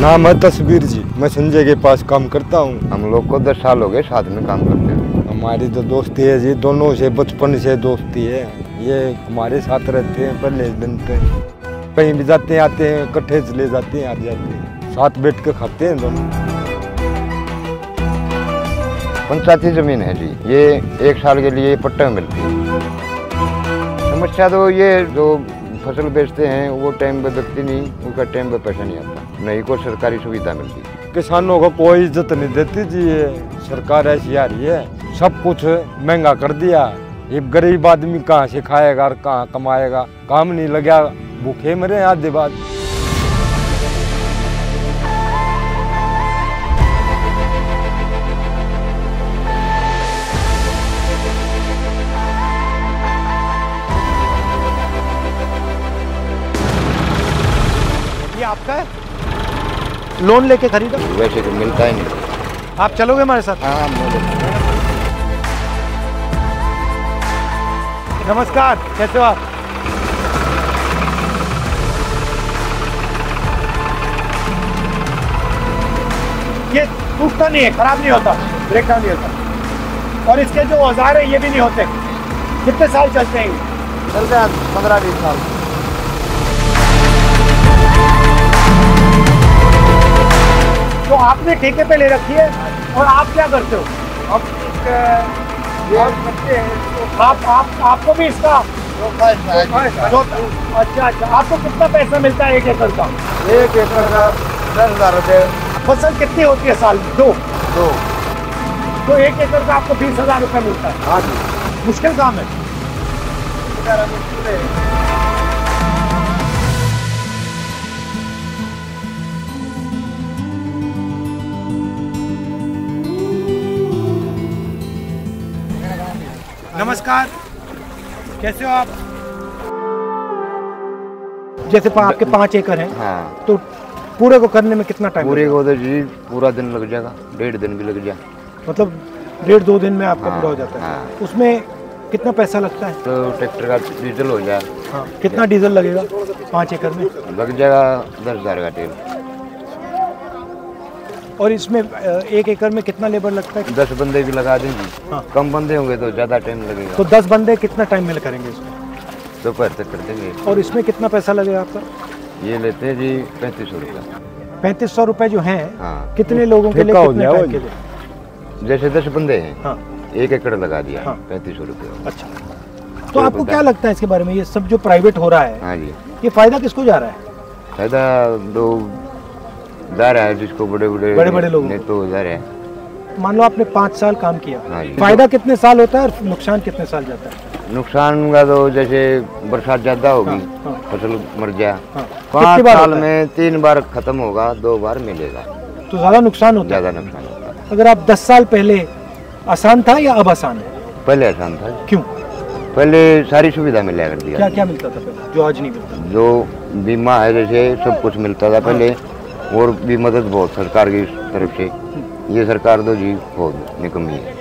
नाम है तस्वीर जी, मैं संजय के पास काम करता हूँ। हम लोग को 10 साल हो गए साथ में काम करते हैं। हमारी तो दोस्ती है जी, दोनों से बचपन से दोस्ती है। ये हमारे साथ रहते हैं पहले दिन पे, कहीं भी जाते हैं आते हैं, इकट्ठे चले जाते हैं आ जाते हैं, साथ बैठ के खाते हैं दोनों। पंचायती जमीन है जी, ये 1 साल के लिए पट्टा मिलती है। समस्या तो ये जो फसल बेचते हैं वो टाइम पे बिकती नहीं, उनका टाइम पे पैसा नहीं आता, नहीं कोई सरकारी सुविधा मिलती। किसानों को कोई इज्जत नहीं देती जी, ये सरकार ऐसी आ रही है, सब कुछ महंगा कर दिया। ये गरीब आदमी कहाँ से खाएगा और कहाँ कमाएगा, काम नहीं लगा, भूखे मरे आधे बाद। ये आपका है? लोन लेके खरीदा? वैसे तो मिलता ही नहीं। आप चलोगे हमारे साथ? हाँ, नमस्कार, कैसे हो आप? ये टूटता नहीं है, खराब नहीं होता, ब्रेक डाउन नहीं होता, और इसके जो औजार है ये भी नहीं होते। कितने साल चलते हैं? चलते हैं 15-20 साल। तो आपने ठेके पे ले रखी है और आप क्या करते हो? अब आपको भी इसका अच्छा, आपको कितना पैसा मिलता है 1 एकड़ का? 1 एकड़ का 10,000 रुपये। फसल कितनी होती है साल में? 2। तो 1 एकड़ का आपको 20,000 रुपये मिलता है। हाँ जी, मुश्किल काम है। नमस्कार, कैसे हो आप? जैसे आपके 5 एकड़ हैं, हाँ, तो पूरे को करने में कितना टाइम? पूरे को तो जी पूरा दिन लग जाएगा, 1.5 दिन भी लग जाए। मतलब 1.5-2 दिन में आपका हाँ, पूरा हो जाता है। हाँ। उसमें कितना पैसा लगता है? तो ट्रैक्टर का डीजल हो जाए। हाँ, कितना डीजल लगेगा 5 एकड़ में? लग जाएगा 10,000 का तेल। और इसमें 1 एकड़ में कितना लेबर लगता है? 10 बंदे भी लगा देंगे। हाँ। कम बंदे होंगे तो ज़्यादा टाइम लगेगा। तो 10 बंदे कितना टाइम में करेंगे इसमें? दोपहर तक कर देंगे। और इसमें कितना पैसा लगेगा आपका? ये लेते हैं जी 3500 रुपये। 3500 रुपये जो हैं, हाँ। कितने लोगों के लिए, ठेका हो कितने गया टाइम वो के लिए? जैसे 10 बंदे हैं, हाँ। 1 एकड़ लगा दिया, हाँ। 3500 रुपये। अच्छा, तो आपको क्या लगता है इसके बारे में? ये सब जो प्राइवेट हो रहा है, हाँ जी, ये फायदा किसको जा रहा है? फायदा लोग जा रहा है, जिसको बड़े लोगों ने तो जा रहा है। मान लो आपने 5 साल काम किया, हाँ जी। फायदा कितने साल होता है और नुकसान कितने साल जाता है? नुकसान का तो जैसे बरसात ज्यादा होगी, हाँ। फसल मर जाए, हाँ। 5 कितनी बार साल होता है? में 3 बार खत्म होगा, 2 बार मिलेगा, तो ज्यादा नुकसान होता है। ज्यादा नुकसान होता है। अगर आप 10 साल पहले, आसान था या अब आसान है? पहले आसान था, क्यों? पहले सारी सुविधा मिला कर दिया। क्या क्या मिलता था पहले जो आज नहीं मिलता? जो बीमा है जैसे सब कुछ मिलता था पहले, और भी मदद बहुत सरकार की तरफ से। ये सरकार तो जी बहुत निकम्मी है,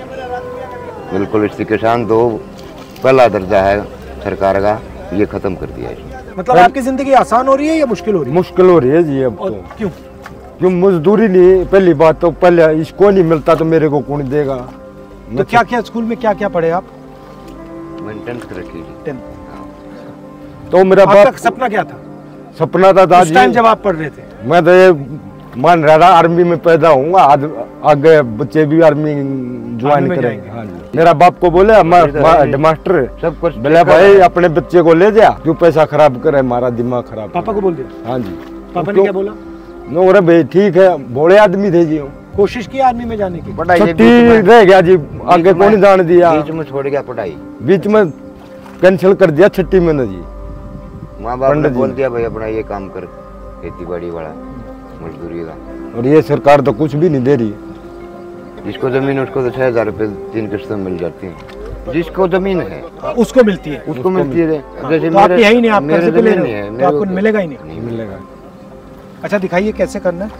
बिल्कुल। इससे किसान तो पहला दर्जा है सरकार का, ये खत्म कर दिया है। मतलब आपकी जिंदगी आसान हो रही है या मुश्किल हो रही है? मुश्किल हो रही है जी अब और तो। क्यों? क्यों? मजदूरी नहीं, पहली बात तो, पहले इसको नहीं मिलता तो मेरे को कौन देगा? तो क्या क्या स्कूल में क्या क्या पढ़े आप? मैंने 10th रखी जी। 10th। तो मेरा आपका बाप सपना क्या था सपना था उस दादी, टाइम जब आप पढ़ रहे थे? मैं तो ये मान रहा था आर्मी में पैदा होऊंगा, आगे बच्चे भी आर्मी ज्वाइन में करेंगे। जाएंगे। हाँ जी। मेरा बाप को बोले हेडमास्टर सब कुछ बोले भाई अपने बच्चे को ले जा, क्यों पैसा खराब करे, हमारा दिमाग खराब पापा करे। को बोल दिया? हाँ जी। पापा ने क्या बोला? नो रे भाई ठीक है, भोले आदमी थे जी। कोशिश की आर्मी में जाने की? पढ़ाई छुट्टी रह गया जी, आगे कौन जान दिया, बीच में छोड़ गया पढ़ाई, बीच में कैंसिल कर दिया छुट्टी में ना जी। माँ बाप ने पंडित जी बोल दिया भाई अपना ये काम कर, खेती बाड़ी वाला, मजदूरी का। और ये सरकार तो कुछ भी नहीं दे रही। जिसको जमीन उसको तो 6,000 रुपये 3 किस्तों में मिल जाती है। जिसको जमीन है उसको मिलती है, उसको मिलती है। जैसे तो आपकी है ही नहीं, आप मेरे कर्ज पे ले जमीन रहे नहीं हो, है, तो आपको मेरे मिलेगा ही नहीं। नहीं मिलेगा। अच्छा दिखाइए कैसे करना है।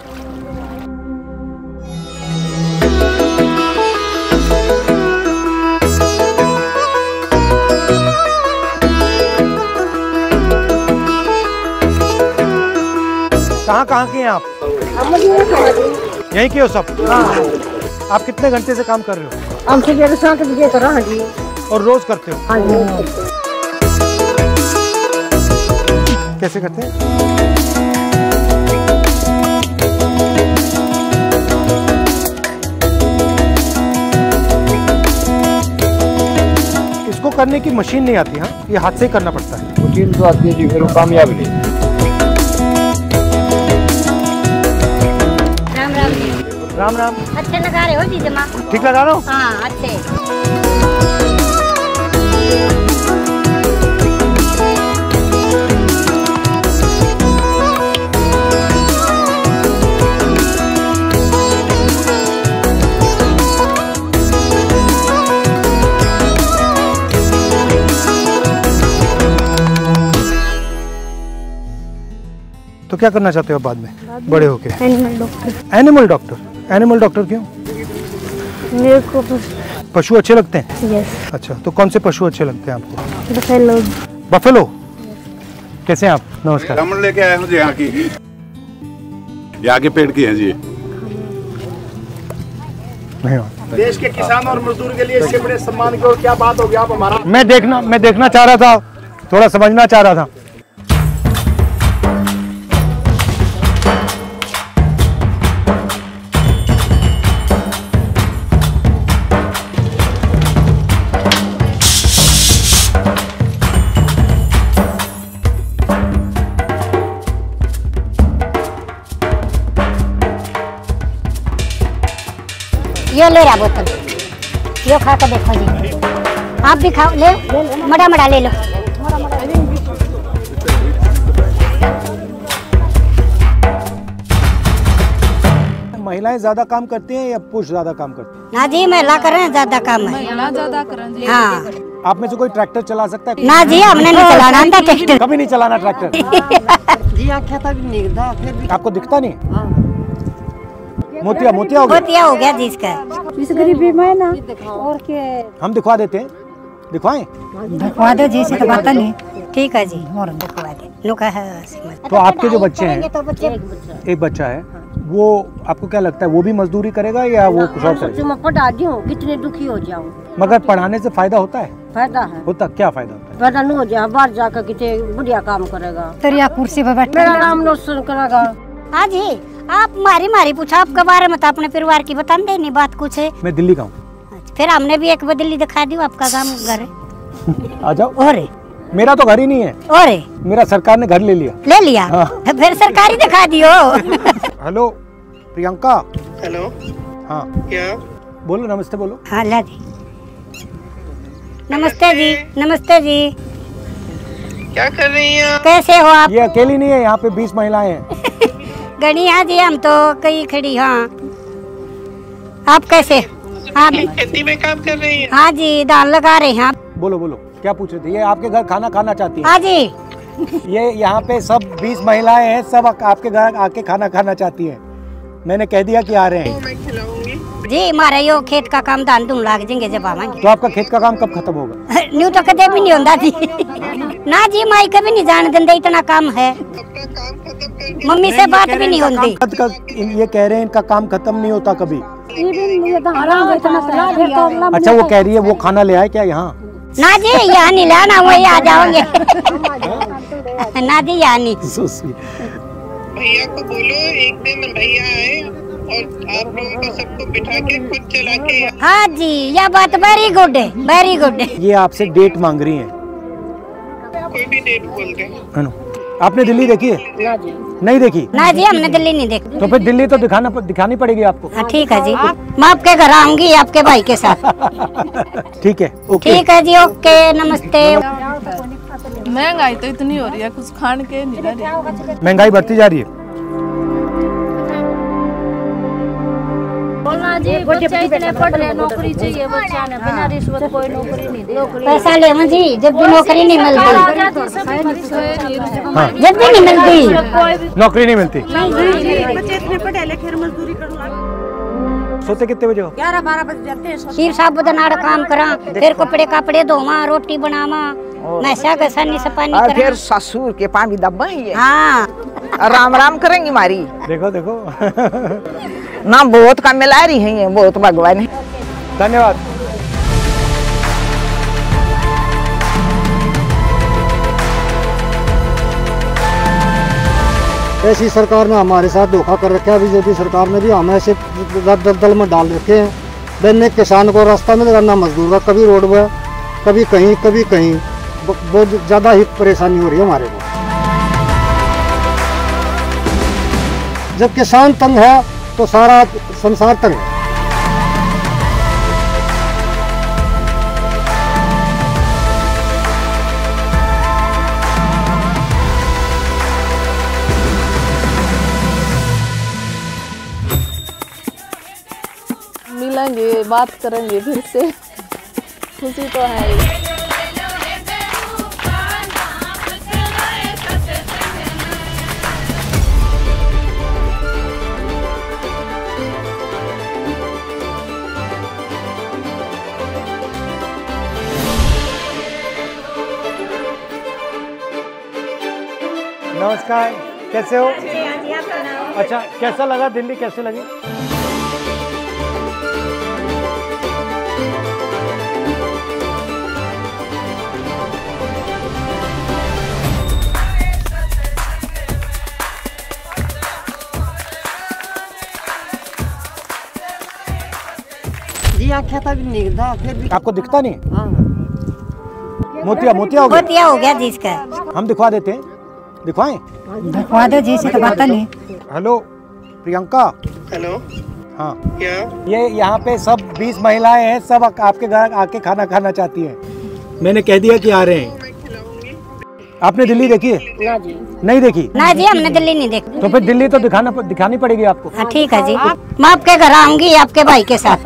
कहाँ के हैं आप? यहीं के हो सब? आप कितने घंटे से काम कर रहे हो? हम सुबह 7 बजे तो रहा जी। और रोज करते हो? हाँ जी। कैसे करते हैं? इसको करने की मशीन नहीं आती, हाँ ये हाथ से ही करना पड़ता है। मशीन तो आती है जी, फिर वो कामयाब नहीं। राम राम जी। राम राम। अच्छे लगा रहे हो जी जमा? ठीक लगा रहा हूँ? हाँ अच्छे। तो क्या करना चाहते हो बाद में बड़े होके? Animal doctor. Animal doctor? Animal doctor क्यों? मेरे को पशु अच्छे लगते हैं? यस। अच्छा, तो कौन से पशु अच्छे लगते हैं आपको? बफेलो। बफेलो? कैसे हैं आप? नमस्कार। कमल लेके आए हूँ जी, यहाँ की, यहाँ के पेड़ की है जी। देश के किसान और मजदूर के लिए इससे बड़े सम्मान की और क्या बात होगी आप हमारा? मैं देखना चाह रहा था, थोड़ा समझना चाह रहा था। ये ले रहा बोतल, यो खा कर देखो जी। आप भी खाओ, ले मड़ा मड़ा ले लो। महिलाएं ज्यादा काम करती हैं या पुरुष ज्यादा काम करते हैं? ना जी महिला कर रहे हैं, ज्यादा काम है। ज्यादा करें। हाँ। आप में से कोई ट्रैक्टर चला सकता है? ना जी हमने नहीं चलाना आता ट्रैक्टर। कभी नहीं चलाना ट्रैक्टर? जी आँखें भी नहीं दिखता। आपको दिखता नहीं? मोतिया हो गया? मोतिया हो गया जी इसका। इस गरीबी में ना और क्या हम दिखवा देते हैं, दिखवाएं? दिखवा दो जी, से तो पता नहीं। ठीक है जी, और दिखवा दे। लुका है। तो आपके जो बच्चे हैं, एक बच्चा है, वो आपको क्या लगता है वो भी मजदूरी करेगा या वो कुछ और करेगा? मैं पढ़ा दी हूँ, कितने दुखी हो जाऊँ। मगर पढ़ाने से फायदा होता है? फायदा है। होता क्या फायदा होता है? फायदा नहीं हो जाए, बाहर जाकर कितने बढ़िया काम करेगा। तेरी कुर्सी पर बैठ मेरा नाम रोशन करेगा। हाँ जी, आप मारी पूछा आपके बारे में, तो अपने परिवार की बता देनी बात कुछ है। मैं दिल्ली का हूँ। फिर हमने भी एक बार दिल्ली दिखा दी, आपका काम घर है। आ जाओ। और मेरा तो घर ही नहीं है। और मेरा सरकार ने घर ले लिया। ले लिया? हाँ। फिर सरकारी दिखा दियो। हेलो प्रियंका। हेलो। हाँ क्या? बोलो, नमस्ते बोलो। हाँ ला जी। नमस्ते जी। नमस्ते जी। क्या कर रही हैं? कैसे हो आप? ये अकेली नहीं है, यहाँ पे 20 महिलाएं हैं। गणी हाँ जी, हम तो कई खड़ी। हाँ आप कैसे? हाँ खेती में काम कर रही हैं? हाँ जी, धान लगा रहे हैं। बोलो बोलो, क्या पूछ रहे थे? ये आपके घर खाना चाहती है? हाँ जी। ये यहाँ पे सब 20 महिलाएं हैं, सब आपके घर आके खाना चाहती हैं। मैंने कह दिया कि आ रहे हैं। मैं खिलाऊंगी। जी हमारा यो खेत का काम धान धुन लाग जाएंगे जब आवांगे। तो आपका खेत का काम कब खत्म होगा? न्यू तो कदे भी नहीं होता जी। ना जी, माई कभी नहीं जान देंगे, इतना काम है। अपना काम खत्म कर मम्मी से बात भी नहीं होती। ये कह रहे हैं इनका काम खत्म नहीं होता कभी। अच्छा, वो कह रही है वो खाना ले आए क्या यहाँ? ना जी यहाँ नहीं लाना, वही आ जाओगे। ना जी यहाँ नहीं। भैया को बोलो एक दिन भैया आए और आप लोगों को सबको बिठा के खुद चला के। हाँ जी, यह बात वेरी गुड है, वेरी गुड है। ये आपसे डेट मांग रही हैं। कोई भी डेट बोल दे। आपने दिल्ली देखी है? नहीं देखी? ना जी हमने दिल्ली नहीं देखी। तो फिर दिल्ली तो दिखानी पड़ेगी आपको। हाँ ठीक है जी, मैं आपके घर आऊंगी आपके भाई के साथ। ठीक है, ओके। ठीक है जी, ओके, नमस्ते। महंगाई तो इतनी हो रही है, कुछ खान के नहीं रह रही। महंगाई बढ़ती जा रही है। बोलना जी, बच्चे इतने पढ़ रहे, नौकरी चाहिए बच्चा ने, बिना रिश्वत कोई नौकरी नहीं दे। पैसा ले जी, जब भी नौकरी नहीं मिलती। हाँ। जब भी नहीं मिलती नौकरी नहीं मिलती। बच्चे इतने पढ़े लिखे, मजदूरी करूँगा। सोते कितने बजे हो? 11-12 बजे जाते हैं। खीर साबुत नाड़ काम करा, फिर कपड़े धोवा, रोटी बनावा, मैसा गसानी सपानी करा। फिर ससुर के पानी दब्बा ही है। हाँ राम राम करेंगी मारी। देखो देखो ना बहुत काम मिला रही है ये, बहुत भगवान है। धन्यवाद। ऐसी सरकार ने हमारे साथ धोखा कर रखा है। बीजेपी सरकार ने भी हमें ऐसे दलदल में डाल रखे हैं। न किसान को रास्ता मिलेगा, ना मजदूर का, कभी रोड में, कभी कहीं बहुत ज़्यादा ही परेशानी हो रही है हमारे को। जब किसान तंग है तो सारा संसार तंग है। मिलेंगे, बात करेंगे फिर से, खुशी तो है ही। नमस्कार, कैसे हो? अच्छा, कैसा लगा दिल्ली, कैसे लगी? जी आँखें तक नहीं दिखता, फिर भी आपको दिखता नहीं? हाँ। मोतिया हो गया? मोतिया हो गया जी इसका। हम दिखवा देते हैं, दिखवाएं? दिखवा दो जी, से तो पता नहीं। हेलो प्रियंका। हेलो। हाँ क्या? ये यहाँ पे सब 20 महिलाएं हैं, सब आपके घर आके खाना खाना चाहती हैं। मैंने कह दिया कि आ रहे हैं। आपने दिल्ली देखी है? ना जी। नहीं देखी? ना जी, हमने दिल्ली नहीं देखी। तो फिर दिल्ली तो दिखानी पड़ेगी आपको। हाँ ठीक है जी, मैं आपके घर आऊंगी आपके भाई के साथ।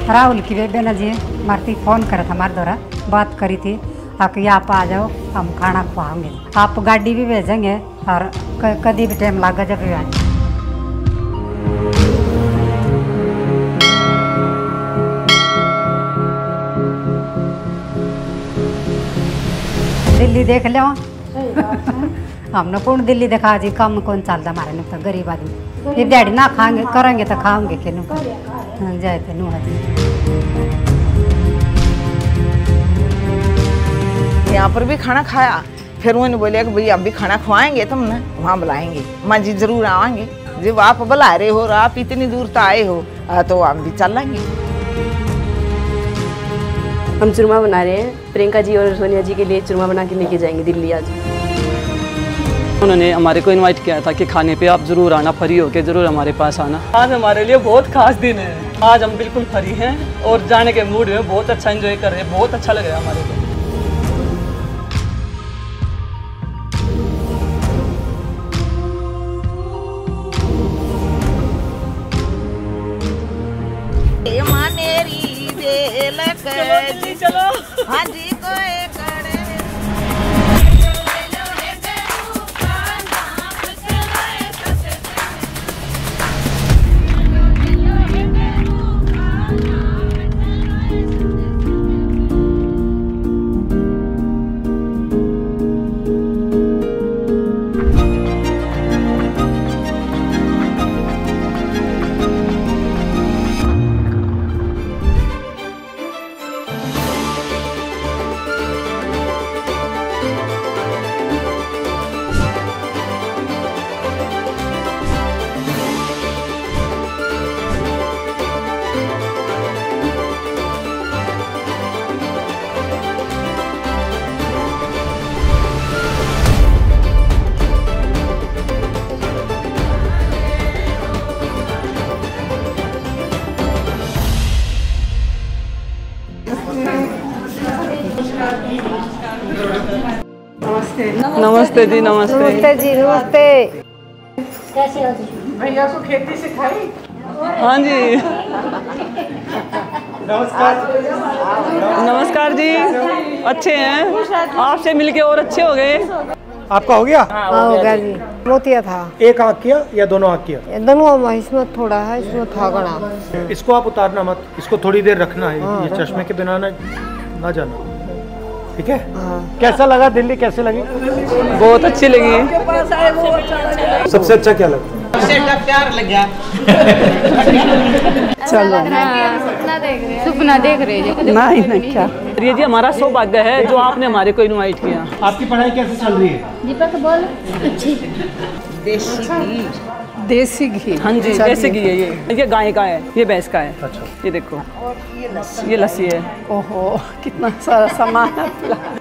राहुल की बेबे ने जी मारती फ़ोन करा था, हमारे द्वारा बात करी थी, आके आप आ जाओ, हम खाना खुआएंगे। आप गाड़ी भी भेजेंगे और कभी भी टाइम लगा जब भी आए। दिल्ली देख लो। हमने कौन दिल्ली देखा जी, काम कौन चलता हमारे में, तो गरीब आदमी ये दिहाड़ी ना खाएंगे करेंगे तो खाओगे कि नहीं जाए तो नू यहाँ पर भी खाना खाया, फिर उन्होंने बोले कि भाई अब भी खाना खवाएंगे तुमने, वहाँ बुलाएंगे। माँ जी जरूर आवाएंगे, जब आप बुला रहे हो और आप इतनी दूर तो आए हो तो हम भी चल लेंगे। हम चूरमा बना रहे हैं, प्रियंका जी और सोनिया जी के लिए चूरमा बना के लेके जाएंगे दिल्ली आज। उन्होंने हमारे को इनवाइट किया था कि खाने पे आप जरूर आना, फ्री होके जरूर हमारे पास आना। आज हमारे लिए बहुत खास दिन है, आज हम बिल्कुल फ्री हैं और जाने के मूड में बहुत अच्छा एंजॉय कर रहे हैं, बहुत अच्छा लग रहा है हमारे को। चलो हाँ जी कोई करे। नमस्ते जी, नमस्ते। नमस्ते जी, नमस्ते। कैसे हो जी? भैया को खेती सिखाई? हाँ जी। नमस्कार। नमस्कार जी, अच्छे हैं, आपसे मिलके और अच्छे हो गए। आपका हो गया? हाँ हो गया जी। मोतिया था। एक आँख किया या दोनों आँख किया? दोनों, इसमें थोड़ा है, इसमें था गणा। इसको आप उतारना मत, इसको थोड़ी देर रखना है। ये चश्मे के बिना ना जाना, ठीक है? कैसा लगा दिल्ली, कैसे लगी? बहुत अच्छी लगी। सबसे अच्छा क्या लगा? प्यार लग गया। चलो सपना देख रहे नहीं क्या ये जी हमारा सौभाग्य है जो आपने हमारे को इनवाइट किया। आपकी पढ़ाई कैसे चल रही है? दीपक बोल। अच्छी। देसी घी। हाँ जी देसी घी है ये गाय का है, ये भैंस का है। अच्छा ये देखो ये लस्सी है। ओहो कितना सारा सामान है।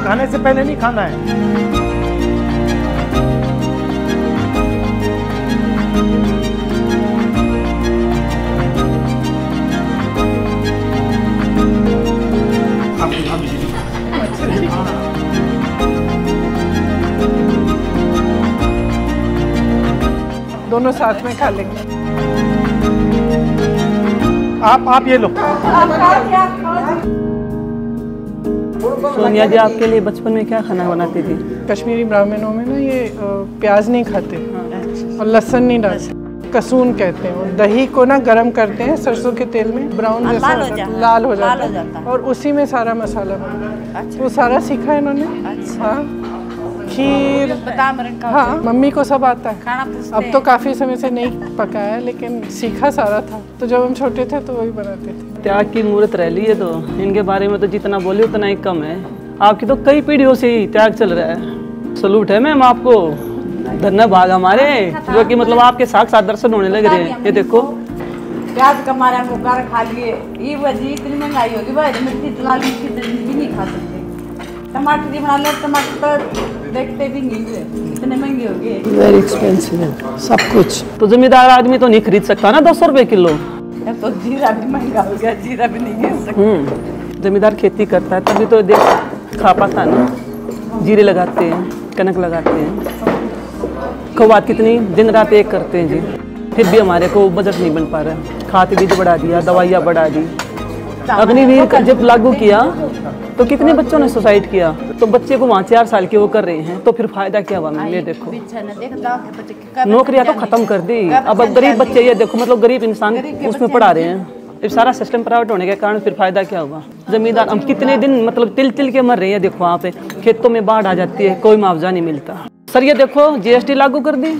खाने से पहले नहीं खाना है। दोनों साथ में खा लेंगे। आप ये लो। सोनिया जी आपके लिए बचपन में क्या खाना बनाती थी? कश्मीरी ब्राह्मणों में ना ये प्याज नहीं खाते और लहसुन नहीं डालते, कसून कहते हैं। और दही को ना गरम करते हैं सरसों के तेल में, ब्राउन जैसा लाल हो जाता है और उसी में सारा मसाला बनता है। वो सारा सीखा है इन्होंने। हाँ खीर, हाँ मम्मी को सब आता है। अब तो काफ़ी समय से नहीं पकाया लेकिन सीखा सारा था, तो जब हम छोटे थे तो वही बनाते थे। त्याग की मूर्त रह ली है, तो इनके बारे में तो जितना बोले उतना ही कम है। आपकी तो कई पीढ़ियों से ही त्याग चल रहा है। सलूट है मैम आपको, धन्यवाद हमारे, जो कि मतलब आपके साक्षात दर्शन होने लग रहे हैं। ये देखो प्याज का मारा मुकार खा लिए, ये वजह इतनी महंगाई होगी भाई, मिर्ची लाल मिर्ची भी नहीं खा सकते। टमाटर भी बना लो, टमाटर तो देखते भी नहीं है, इतने महंगे हो गए। वेरी एक्सपेंसिव है सब कुछ। तो जमींदार आदमी तो नहीं खरीद सकता ना 200 रुपए किलो। तो जीरा भी महंगा हो गया, जीरा भी नहीं खरीद सकता। जमींदार खेती करता है तभी तो देख खा पाता ना। जीरे लगाते हैं, कनक लगाते हैं, कवात कितनी दिन रात एक करते हैं जी, फिर भी हमारे को बजट नहीं बन पा रहा है। खाद बीज बढ़ा दिया, दवाइयाँ बढ़ा दी। अग्निवीर का जब लागू किया तो कितने बच्चों ने सुसाइड किया, तो बच्चे को वहाँ 4 साल के वो कर रहे हैं, तो फिर फायदा क्या हुआ मैम? ये देखो नौकरियाँ तो खत्म कर दी। अब गरीब बच्चे, ये देखो मतलब गरीब इंसान उसमें पढ़ा रहे हैं। इस सारा सिस्टम प्राइवेट होने के कारण फिर फायदा क्या हुआ? जमींदार हम कितने दिन मतलब तिल तिल के मर रहे हैं। देखो वहाँ पे खेतों में बाढ़ आ जाती है, कोई मुआवजा नहीं मिलता। सर ये देखो GST लागू कर दी,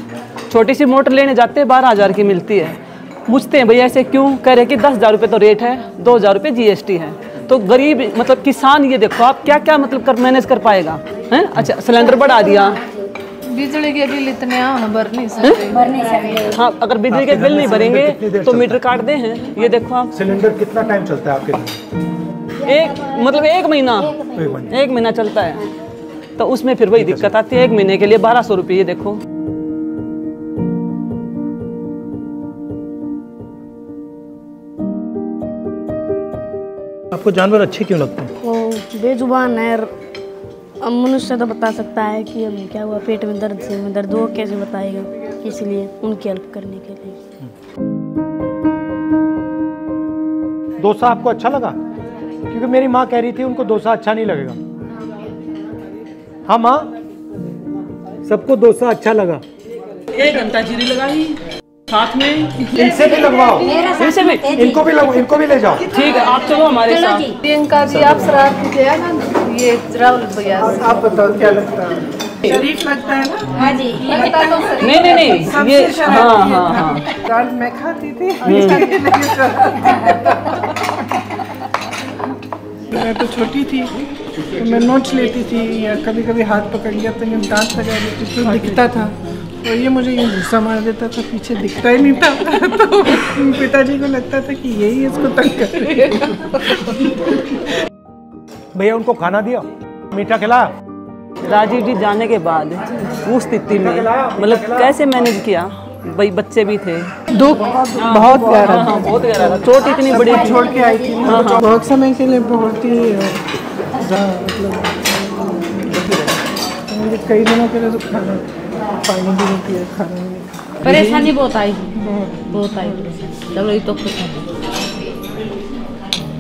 छोटी सी मोटर लेने जाते हैं 12,000 की मिलती है। पूछते हैं भैया ऐसे क्यों? कह रहे कि 10,000 रुपये तो रेट है, 2,000 रुपये GST है। तो गरीब मतलब किसान, ये देखो आप क्या क्या मतलब मैनेज कर पाएगा हैं? अच्छा सिलेंडर बढ़ा दिया, बिजली के बिल इतने भर नहीं सकते। हाँ अगर बिजली के बिल नहीं भरेंगे तो मीटर काट दे हैं। ये देखो आप सिलेंडर कितना टाइम चलता है आपके? एक महीना चलता है, तो उसमें फिर वही दिक्कत आती है। 1 महीने के लिए 1200 रुपये। ये देखो आपको जानवर अच्छे क्यों लगते हैं? वो बेजुबान है, अब मनुष्य तो बता सकता है कि अब क्या हुआ, पेट में दर्द से में दर्द, वो कैसे बताएगा? इसलिए उनकी हेल्प करने के लिए। डोसा आपको अच्छा लगा? क्योंकि मेरी माँ कह रही थी उनको डोसा अच्छा नहीं लगेगा। हाँ माँ, सबको डोसा अच्छा लगा। 1 घंटा जीरी लगाई साथ में। इनसे भी लगवाओ, इनसे भी, इनको भी लगवाओ, इनको भी ले जाओ। ठीक है आप चलो हमारे साथ। प्रियंका जी आप शरारती थे ना, ये राहुल भैया। आप बताओ क्या लगता है? शरीफ लगता है ना? हाँ जी लगता तो शरीफ। नहीं ये हाँ दाल मैं खाती थी। मैं तो छोटी थी तो मैं नोट्स लेती थी, या कभी कभी हाथ पकड़ लिया तो ये दांत लगा लेती थी, तो दिखता था। और ये मुझे ये गुस्सा मार देता था, पीछे दिखता ही नहीं था। तो पिताजी को लगता था कि यही इसको तंग कर रही है। भैया उनको खाना दिया, मीठा खिलाया? राजीव जी जाने के बाद उस स्थिति में मतलब कैसे मैनेज किया? भाई बच्चे भी थे, दुख बहुत गहरा था। बहुत गहरा था। चोट इतनी बड़ी छोड़ के आई थी बहुत समय के लिए, बहुत ही मतलब कई दिनों के लिए तो खाना पानी भी नहीं पिया, खाना भी नहीं। परेशानी बहुत आई, बहुत आई परेशानी। चलो ये तो खुश है,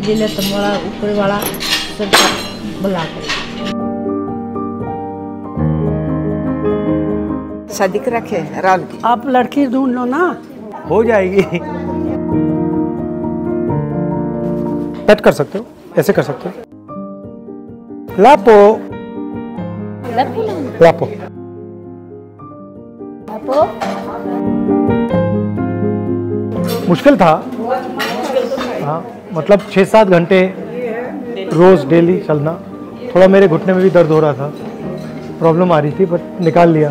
जिले तुम्हारा ऊपर वाला सबका भला करे। शादी कर रखे राल की। आप लड़की ढूंढ लो ना, हो जाएगी। टच कर सकते हो, ऐसे कर सकते हो। लापो लापो मुश्किल था, हाँ, मतलब 6-7 घंटे रोज डेली चलना। थोड़ा मेरे घुटने में भी दर्द हो रहा था, प्रॉब्लम आ रही थी, बट निकाल लिया।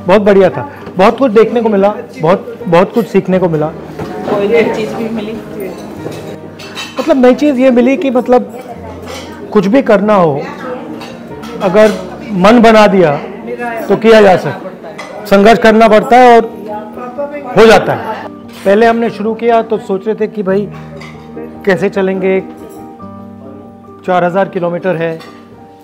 बहुत बढ़िया था, बहुत कुछ देखने को मिला, बहुत कुछ सीखने को मिला। कोई नई चीज़ भी मिली, मतलब नई चीज़ ये मिली कि मतलब कुछ भी करना हो, अगर मन बना दिया तो किया जा सकता। संघर्ष करना पड़ता है और हो जाता है। पहले हमने शुरू किया तो सोच रहे थे कि भाई कैसे चलेंगे, 4000 किलोमीटर है,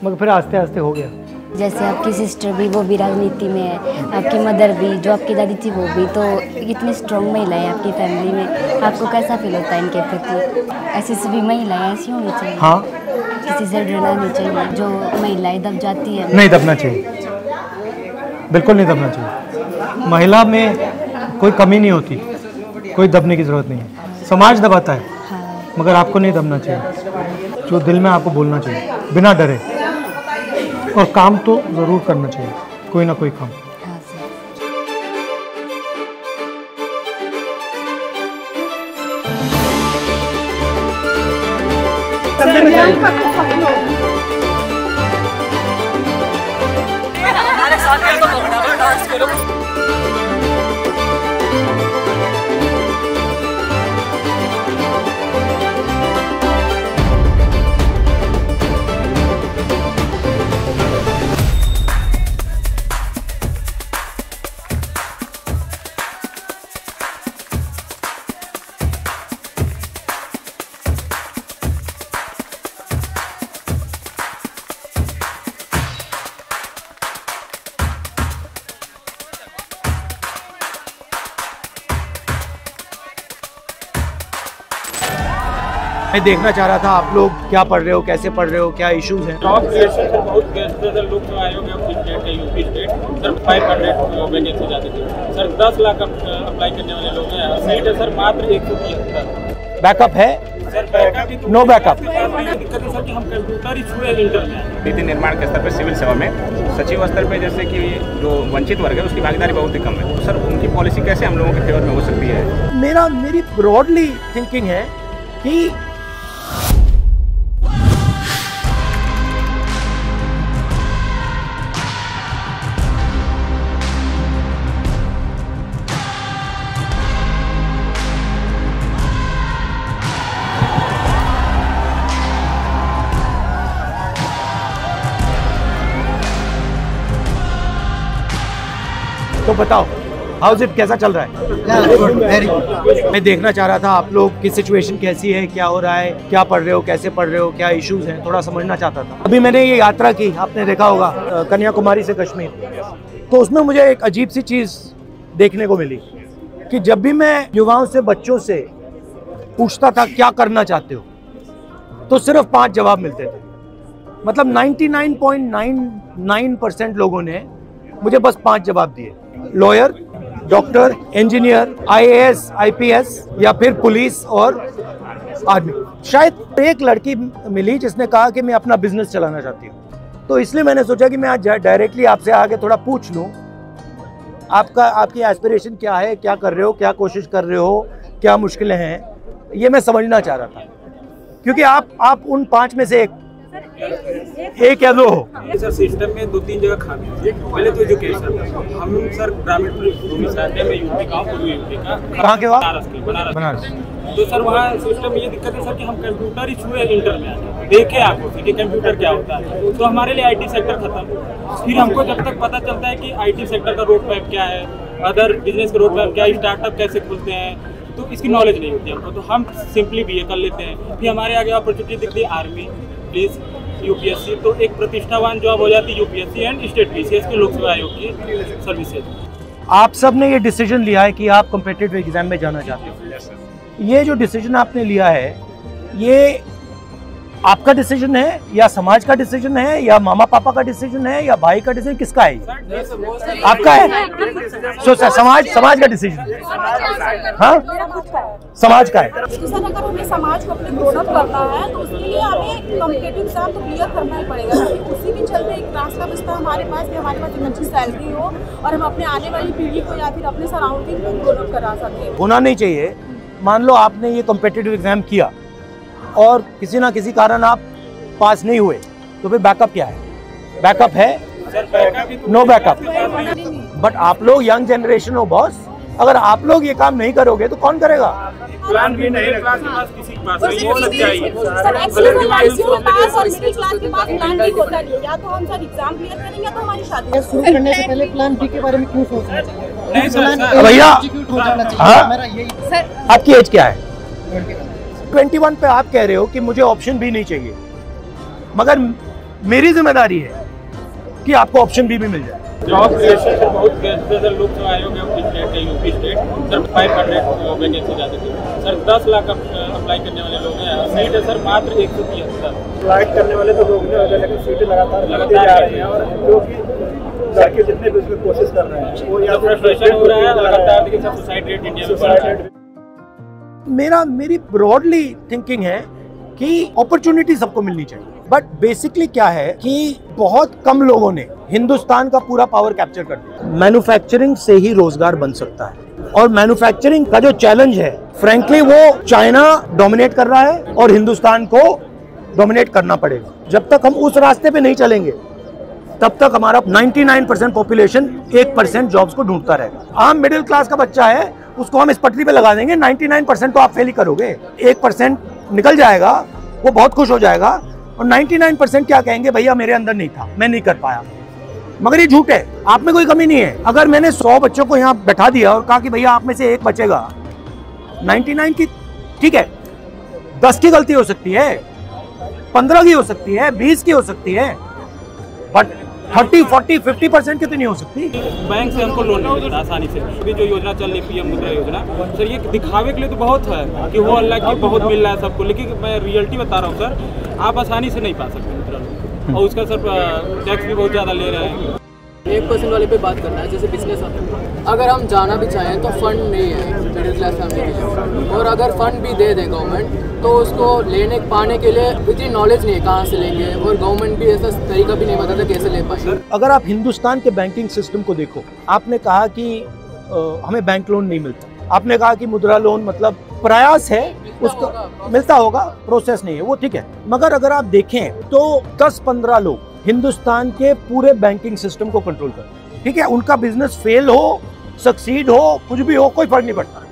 मगर फिर आस्ते आस्ते हो गया। जैसे आपकी सिस्टर भी, वो भी राजनीति में है, आपकी मदर भी, जो आपकी दादी थी वो भी, तो इतनी स्ट्रॉन्ग महिलाएं हैं आपकी फैमिली में, आपको कैसा फील होता है इनके प्रति? ऐसी सभी महिलाएं ऐसी होनी चाहिए, हाँ, किसी से डरना नहीं चाहिए। जो महिलाएं दब जाती है, नहीं दबना चाहिए, बिल्कुल नहीं दबना चाहिए। महिला में कोई कमी नहीं होती, कोई दबने की जरूरत नहीं है। समाज दबाता है, मगर आपको नहीं दबना चाहिए। जो दिल में आपको बोलना चाहिए बिना डरे, और काम तो ज़रूर करना चाहिए, कोई ना कोई काम। मैं देखना चाह रहा था आप लोग क्या पढ़ रहे हो, कैसे पढ़ रहे हो, क्या इश्यूज हैं। जॉब क्रिएशन से बहुत लोग जो आयोग है स्टेट है, यूपी स्टेट, सर 500 वैकेंसी जाती थी सर, 10 लाख अप्लाई करने वाले लोग हैं, सीट है सर मात्र 173। बैकअप है सर? Backup no backup. दिक्कत है सर कि हम कंप्यूटर ही छुए इंटर में। नीति निर्माण के स्तर पर सिविल सेवा में सचिव स्तर पे जैसे कि जो वंचित वर्ग है उसकी भागीदारी बहुत ही कम है, तो सर उनकी पॉलिसी कैसे हम लोगों के फेवर में हो सकती है? मेरी ब्रॉडली थिंकिंग है कि तो बताओ हाउस इट, कैसा चल रहा है? मैं देखना चाह रहा था आप लोग की सिचुएशन कैसी है, क्या हो रहा है, क्या पढ़ रहे हो, कैसे पढ़ रहे हो, क्या इश्यूज हैं, थोड़ा समझना चाहता था। अभी मैंने ये यात्रा की, आपने देखा होगा, कन्याकुमारी से कश्मीर, तो उसमें मुझे एक अजीब सी चीज़ देखने को मिली कि जब भी मैं युवाओं से, बच्चों से पूछता था क्या करना चाहते हो, तो सिर्फ 5 जवाब मिलते थे। मतलब 99.99% लोगों ने मुझे बस 5 जवाब दिए। Lawyer, doctor, engineer, IAS, IPS या फिर पुलिस और आर्मी। शायद एक लड़की मिली जिसने कहा कि मैं अपना बिजनेस चलाना चाहती हूँ, तो इसलिए मैंने सोचा कि मैं आज डायरेक्टली आपसे आके थोड़ा पूछ लूँ, आपकी एस्पिरेशन क्या है, क्या कर रहे हो, क्या कोशिश कर रहे हो, क्या मुश्किलें हैं, ये मैं समझना चाह रहा था, क्योंकि आप उन 5 में से एक या 2 हो। सर सिस्टम में 2-3 जगह खामी, पहले तो एजुकेशन, हम सर ग्रामीण भूमि से आते हैं, मैं यूपी का हूँ, यूपी का। कहाँ के? बनारस। तो सर वहाँ सिस्टम में ये दिक्कत है सर कि हम कंप्यूटर ही छुए इंटर में आते, देखे आपको कि कंप्यूटर क्या होता है, तो हमारे लिए IT सेक्टर खत्म। फिर हमको जब तक पता चलता है कि IT सेक्टर का रोड मैप क्या है, अदर बिजनेस का रोड मैप क्या है, स्टार्टअप कैसे खुलते हैं, तो इसकी नॉलेज नहीं होती हमको, तो हम सिंपली BA कर लेते हैं। फिर हमारे आगे अपॉर्चुनिटी दिखती है आर्मी, पुलिस, यूपीएससी, तो एक प्रतिष्ठावान जॉब हो जाती है यूपीएससी एंड स्टेट पीसीएस की लोक सेवा आयोग की सर्विसेज। आप सब ने ये डिसीजन लिया है कि आप कॉम्पिटिटिव एग्जाम में जाना चाहते हो। ये जो डिसीजन आपने लिया है, ये आपका डिसीजन है या समाज का डिसीजन है या मामा पापा का डिसीजन है या भाई का डिसीजन, किसका है? आपका है। सो समाज का डिसीजन, हाँ समाज का है। सर अगर हमें समाज को अपने ग्रोन अप करना है तो उसके लिए हमें कॉम्पिटिटिव एग्जाम तो क्लियर करना ही पड़ेगा। उसी के चलते एक रास्ता बचता है हमारे पास कि हमारे पास एक अच्छी सैलरी हो और हम अपने आने वाली पीढ़ी को या फिर अपने सराउंडिंग को ग्रोन अप करा सकें। होना नहीं चाहिए। मान लो आपने ये कॉम्पिटिटिव एग्जाम किया और किसी ना किसी कारण आप पास नहीं हुए, तो फिर बैकअप क्या है? बैकअप है? No backup. बट आप लोग यंग जनरेशन हो बॉस, अगर आप लोग ये काम नहीं करोगे तो कौन करेगा? प्लान भी नहीं है क्लास के पास, किसी के पास नहीं होना चाहिए। सर एक्चुअली के पास और मिडिल क्लास के पास प्लान भी होता नहीं। या तो हम सर एग्जाम क्लियर करेंगे या तो हमारी शादी। शुरू करने से पहले प्लान बी के बारे में क्यों सोचना चाहिए? नहीं सर, भैया हाँ, मेरा यही आपकी एज क्या है? 21 पे आप कह रहे हो कि मुझे ऑप्शन भी नहीं चाहिए, मगर मेरी जिम्मेदारी है कि आपको ऑप्शन भी मिल जाए। जॉब क्रिएशन से बहुत सर लोक सेवा आयोग है यूपी स्टेट सर 500 वैकेंसी जाती थी सर, 10 लाख अप्लाई करने वाले लोग हैं, सीट है सर मात्र 173। अप्लाई करने वाले तो लोग हैं, लेकिन सीटें लगातार जा रही हैं और जो कि लड़के जितने भी उसमें कोशिश कर रहे हैं वो या फ्रस्ट्रेशन हो रहा है लगातार। देखिए सर सुसाइड रेट इंडिया में मेरी ब्रॉडली थिंकिंग है कि अपॉर्चुनिटी सबको मिलनी चाहिए, बट बेसिकली क्या है कि बहुत कम लोगों ने हिंदुस्तान का पूरा पावर कैप्चर कर दिया। मैन्युफैक्चरिंग से ही रोजगार बन सकता है और मैन्युफैक्चरिंग का जो चैलेंज है फ्रैंकली वो चाइना डोमिनेट कर रहा है और हिंदुस्तान को डोमिनेट करना पड़ेगा। जब तक हम उस रास्ते पे नहीं चलेंगे तब तक हमारा 99% पॉपुलेशन 1% जॉब्स को ढूंढता रहेगा। आम मिडिल क्लास का बच्चा है, उसको हम इस पटरी पे लगा देंगे, 99% तो आप फेल ही करोगे, 1% निकल जाएगा, वो बहुत खुश हो जाएगा और 99% क्या कहेंगे, भैया मेरे अंदर नहीं था, मैं नहीं कर पाया। मगर ये झूठ है, आप में कोई कमी नहीं है। अगर मैंने 100 बच्चों को यहाँ बैठा दिया और कहा कि भैया आप में से एक बचेगा, 99 की ठीक है, 10 की गलती हो सकती है, 15 की हो सकती है, 20 की हो सकती है, बट 30, 40, 50% की तो नहीं हो सकती। बैंक से हमको लोन नहीं मिलता आसानी से। अभी जो योजना चल रही पीएम मुद्रा योजना सर, ये दिखावे के लिए तो बहुत है कि वो अल्लाह की बहुत मिल रहा है सबको, लेकिन मैं रियलिटी बता रहा हूँ सर, आप आसानी से नहीं पा सकते मुद्रा लोन और उसका सर टैक्स भी बहुत ज़्यादा ले रहे हैं। 1% वाले पे बात करना है, जैसे बिजनेस आता है, अगर हम जाना भी चाहें तो फंड नहीं है मिडिल क्लास फैमिली के लिए, और अगर फंड भी दे दे गवर्नमेंट तो उसको लेने पाने के लिए इतनी नॉलेज नहीं है कहाँ से लेंगे, और गवर्नमेंट भी ऐसा तरीका भी नहीं बताता कैसे ले पाएंगे। अगर आप हिंदुस्तान के बैंकिंग सिस्टम को देखो, आपने कहा कि हमें बैंक लोन नहीं मिलता, आपने कहा कि मुद्रा लोन मतलब प्रयास है, उसको मिलता होगा, प्रोसेस नहीं है, वो ठीक है। मगर अगर आप देखें तो 10-15 लोग हिंदुस्तान के पूरे बैंकिंग सिस्टम को कंट्रोल करते हैं, ठीक है। उनका बिजनेस फेल हो, सक्सीड हो, कुछ भी हो, कोई फर्क नहीं पड़ता,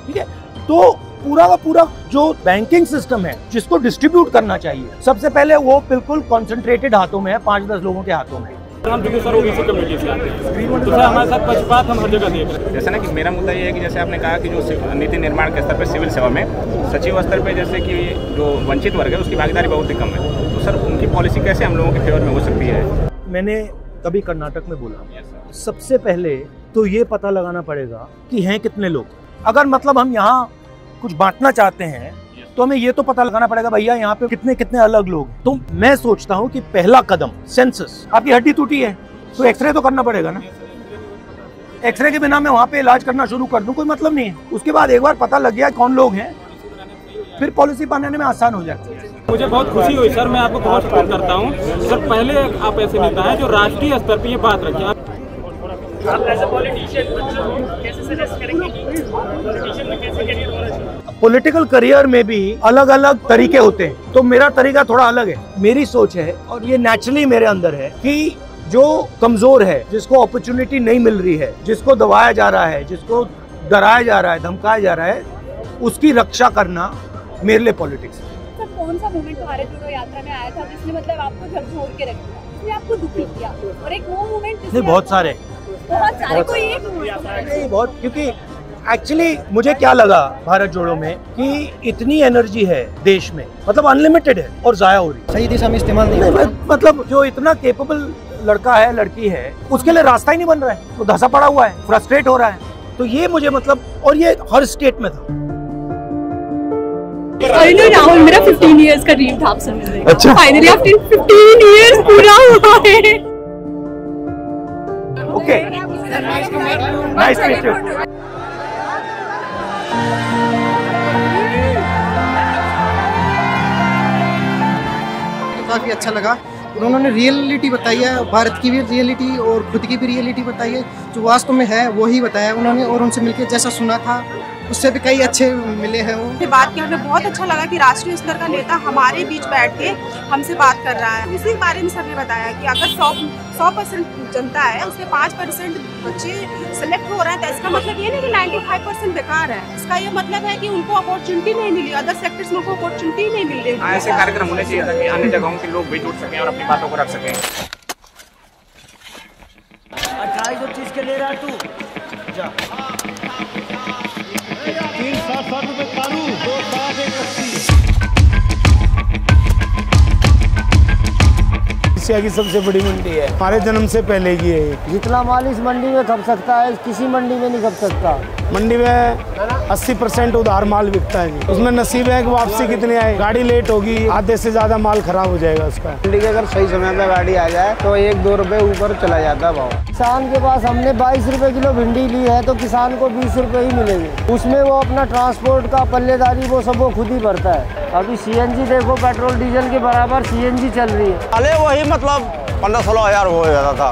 ठीक है। तो पूरा का पूरा जो बैंकिंग सिस्टम है जिसको डिस्ट्रीब्यूट करना चाहिए, सबसे पहले वो बिल्कुल कॉन्सेंट्रेटेड हाथों में है, 5-10 लोगों के हाथों में। हम देखिए सर ओबीसी कम्युनिटी से आते हैं, तो सर हमारे साथ पक्षपात हम हर जगह देख रहे हैं। जैसे ना कि मेरा मुद्दा ये है कि जैसे आपने कहा कि जो नीति निर्माण के स्तर पर सिविल सेवा में सचिव स्तर पे जैसे कि जो वंचित वर्ग है उसकी भागीदारी बहुत ही कम है, तो सर उनकी पॉलिसी कैसे हम लोगों के फेवर में हो सकती है? मैंने कभी कर्नाटक में बोला, सबसे पहले तो ये पता लगाना पड़ेगा कि हैं कितने लोग। अगर मतलब हम यहाँ कुछ बांटना चाहते हैं तो हमें ये तो पता लगाना पड़ेगा भैया यहाँ पे कितने कितने अलग लोग। तो मैं सोचता हूँ कि पहला कदम सेंसस। आपकी हड्डी टूटी है तो एक्सरे तो करना पड़ेगा ना, एक्सरे के बिना मैं वहाँ पे इलाज करना शुरू कर दूँ कोई मतलब नहीं है। उसके बाद एक बार पता लग गया कौन लोग हैं, फिर पॉलिसी बनाने में आसान हो जाती है। मुझे बहुत खुशी हुई सर, मैं आपको बहुत सपोर्ट करता हूँ सर। पहले आप ऐसे नेता हैं जो राष्ट्रीय स्तर पर ये बात रखें। आप ऐसे पॉलिटिशियन कैसे सजेस्ट करेंगे कि पॉलिटिशियन में कैसे करियर होना चाहिए? पॉलिटिकल करियर में भी अलग अलग तरीके होते हैं, तो मेरा तरीका थोड़ा अलग है। मेरी सोच है और ये नेचुरली मेरे अंदर है कि जो कमजोर है, जिसको अपॉर्चुनिटी नहीं मिल रही है, जिसको दबाया जा रहा है, जिसको डराया जा रहा है, धमकाया जा रहा है, उसकी रक्षा करना मेरे लिए पॉलिटिक्स है। सर कौन सा मोमेंट भारत जोड़ो यात्रा में आया था जिसने मतलब आपको झकझोर के रख दिया, जिसने आपको दुखी किया, और एक वो मोमेंट नहीं बहुत सारे कोई एक नहीं बहुत, क्योंकि एक्चुअली मुझे क्या लगा भारत जोड़ो में कि इतनी एनर्जी है देश में, मतलब अनलिमिटेड है और जाया हो रही है, सही दिशा में इस्तेमाल नहीं। मतलब जो इतना केपेबल लड़का है लड़की है उसके लिए रास्ता ही नहीं बन रहा है, तो धंसा पड़ा हुआ है, फ्रस्ट्रेट हो रहा है। तो ये मुझे मतलब, और ये हर स्टेट में था। फाइनली राहुल मेरा 15 इयर्स का ड्रीम था आपसे मिलने का। अच्छा। फाइनली आफ्टर 15 इयर्स पूरा हुआ है। Okay, nice to meet you. काफी अच्छा लगा, उन्होंने रियलिटी बताई है, भारत की भी रियलिटी और खुद की भी रियलिटी बताई है, जो वास्तव में है वही बताया उन्होंने। और उनसे मिलकर जैसा सुना था उससे भी कई अच्छे मिले हैं। वो बात किया, हमें बहुत अच्छा लगा कि राष्ट्रीय स्तर का नेता हमारे बीच बैठ के हमसे बात कर रहा है। उसी बारे में सर ने बताया कि अगर 100% जनता है उसके 5% बच्चे सिलेक्ट हो रहे हैं, तो इसका मतलब ये नहीं कि 95% बेकार है। इसका ये मतलब है कि उनको अपॉर्चुनिटी नहीं मिली, अदर सेक्टर्स में उनको अपॉर्चुनिटी नहीं मिल रही। ऐसे कार्यक्रम होने चाहिए ताकि अन्य जगहों के लोग भी जुड़ सकें और अपनी बातों को रख सकें। 28 के ले रहा है तू, 360 रुपए कारू, 280। एशिया की सबसे बड़ी मंडी है, हमारे जन्म से पहले की है। जितना माल इस मंडी में खप सकता है किसी मंडी में नहीं खप सकता। मंडी में 80% उधार माल बिकता है, उसमें नसीब है कि वापसी कितनी आए। गाड़ी लेट होगी, आधे से ज्यादा माल खराब हो जाएगा उसका। मंडी के अगर सही समय पे गाड़ी आ जाए तो 1-2 रुपए ऊपर चला जाता है भाव। किसान के पास हमने 22 रुपए किलो भिंडी ली है तो किसान को 20 रुपए ही मिलेंगे, उसमें वो अपना ट्रांसपोर्ट का पल्लेदारी वो सब वो खुद ही भरता है। अभी CNG देखो, पेट्रोल डीजल के बराबर CNG चल रही है। पहले वही मतलब 15-16 हज़ार हो जाता था,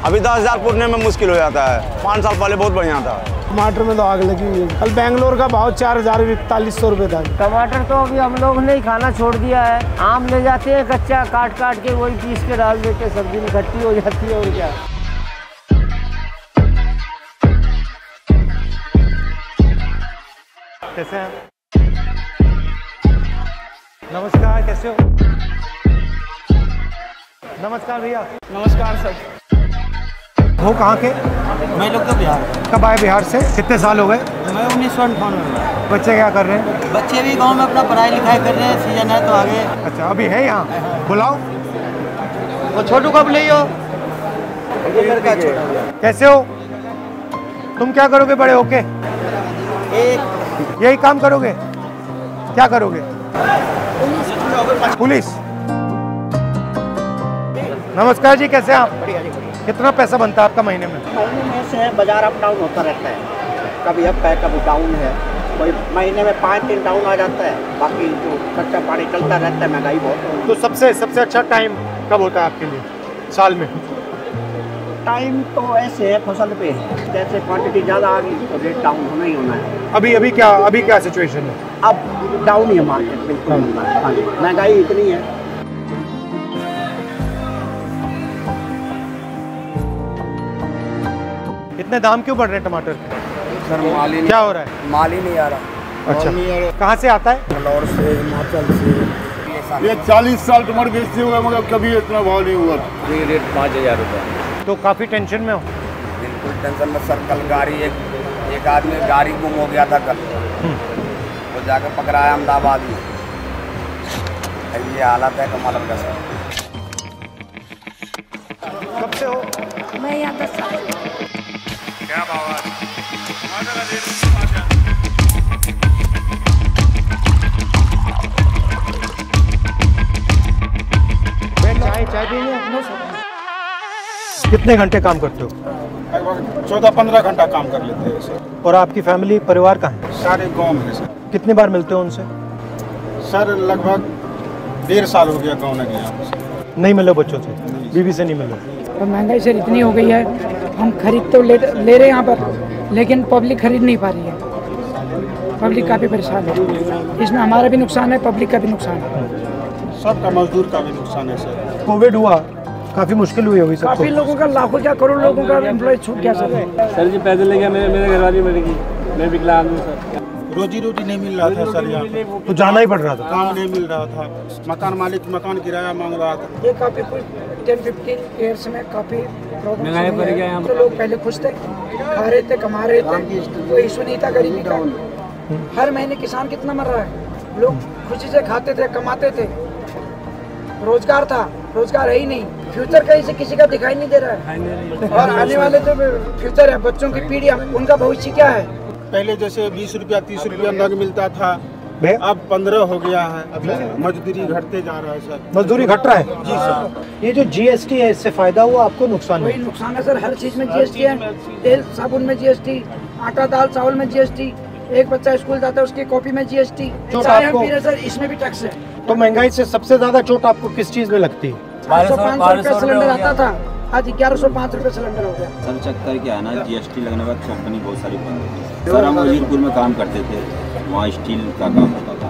अभी 10 हज़ार पुरने में मुश्किल हो जाता है। 5 साल पहले बहुत बढ़िया था। टमाटर में तो आग लगी हुई है। कल बेंगलोर का भाव 4041 रुपए था। टमाटर तो अभी हम लोग ने ही खाना छोड़ दिया है। आम ले जाते हैं कच्चा, काट के वही पीस के डाल देते, सब्जी में खट्टी हो जाती है और क्या। कैसे हैं? नमस्कार, कैसे हो? नमस्कार भैया। नमस्कार सर। हो कहाँ के? मैं लोग तो बिहार। कब आए बिहार से? कितने साल हो गए? मैं 1958 में। बच्चे क्या कर रहे हैं? बच्चे भी गांव में अपना पढ़ाई लिखाई कर रहे हैं, सीजन है तो आगे। अच्छा, अभी है यहाँ? बुलाओ। वो छोटू कब ले हो? कैसे हो? तुम क्या करोगे बड़े होके? यही काम करोगे? क्या करोगे? पुलिस। नमस्कार जी, कैसे हैं आप? बढ़िया जी, बढ़िया। कितना पैसा बनता है आपका महीने में? महीने में से बाजार अप डाउन होता रहता है, कभी अप है कभी डाउन है। कोई महीने में 5 दिन डाउन आ जाता है, बाकी जो खर्चा पानी चलता रहता है, महंगाई बहुत। तो सबसे अच्छा टाइम कब होता है आपके लिए साल में? टाइम तो ऐसे है, फसल पे है, जैसे क्वांटिटी ज़्यादा आ गई तो रेट डाउन होना ही होना है। अभी क्या सिचुएशन है? अब डाउन ही है मार्केट, बिल्कुल। हाँ, महंगाई इतनी है। इतने दाम क्यों बढ़ रहे हैं टमाटर के? सर माल ही क्या हो रहा है? माल ही नहीं आ रहा। अच्छा, कहाँ से आता है? इंदौर से, हिमाचल से। ये 40 साल टमाटर बेचते हुए मगर कभी इतना भाव नहीं हुआ। ये रेट 5000 रुपये। तो काफ़ी टेंशन में हो? बिल्कुल टेंशन में सर। कल गाड़ी एक आदमी गाड़ी गुम हो गया था कल, वो जाकर पकड़ाया अहमदाबाद में। ये हालत है कमाल का सर। कब से हो? मैं यहाँ 10 साल। क्या भाव है? चाय पीएंगे? कितने घंटे काम करते हो? लगभग 14-15 घंटा काम कर लेते हैं सर। और आपकी फैमिली परिवार कहाँ है? सारे गाँव में सर। कितनी बार मिलते हो उनसे? सर लगभग 1.5 साल हो गया गाँव न गया। नहीं मिले बच्चों से, बीवी से नहीं मिले? और महंगाई सर इतनी हो गई है, हम खरीद तो ले रहे हैं यहाँ पर, लेकिन पब्लिक खरीद नहीं पा रही है। पब्लिक काफ़ी परेशान है, इसमें हमारा भी नुकसान है, पब्लिक का भी नुकसान है, सबका, मजदूर का भी नुकसान है सर। कोविड हुआ, काफ़ी मुश्किल हुई होगी सबको। काफ़ी लोगों का, लाखों क्या करोड़ लोगों का एम्प्लॉय छूट गया सर। सर जी पैदल ले गया, मेरे घरवाली मर गई, मैं विकलांग हूँ सर। रोजी रोटी नहीं मिल रहा था सर, यहाँ तो जाना ही पड़ रहा था, काम नहीं मिल रहा था, मकान मालिक मकान किराया मांग रहा था। ये काफ़ी कुछ 10-15 ईयर्स में काफ़ी महंगाई बढ़ गया है। तो लोग पहले खुश थे, खा रहे थे, कमा रहे थे, कोई इशू नहीं था गरीबी का। हर महीने किसान कितना मर रहा है, लोग खुशी से खाते थे, कमाते थे, रोजगार था, रोजगार है ही नहीं, फ्यूचर कहीं से किसी का दिखाई नहीं दे रहा है। और आने वाले जो फ्यूचर है, बच्चों की पीढ़ी, उनका भविष्य क्या है? पहले जैसे 20 रुपया 30 रुपया नग मिलता था, अब 15 हो गया है। मजदूरी घटते जा रहा है सर, मजदूरी घट रहा है जी सर। ये जो GST है, इससे फायदा हुआ आपको, नुकसान कोई नुकसान है सर? हर चीज में GST है, तेल साबुन में GST, आटा दाल चावल में GST, एक बच्चा स्कूल जाता है उसकी कॉपी में GST, चाय हम पी रहे सर इसमें भी टैक्स है। तो महंगाई से सबसे ज्यादा चोट आपको किस चीज में लगती है? 500 रुपये सिलेंडर आता था, आज 1105 रुपये सिलेंडर हो गया। सर चक्कर क्या है ना, GST लगने के बाद कंपनी बहुत सारी बंद हो गई। सर हम वीरपुर में काम करते थे, वहाँ स्टील का काम होता था,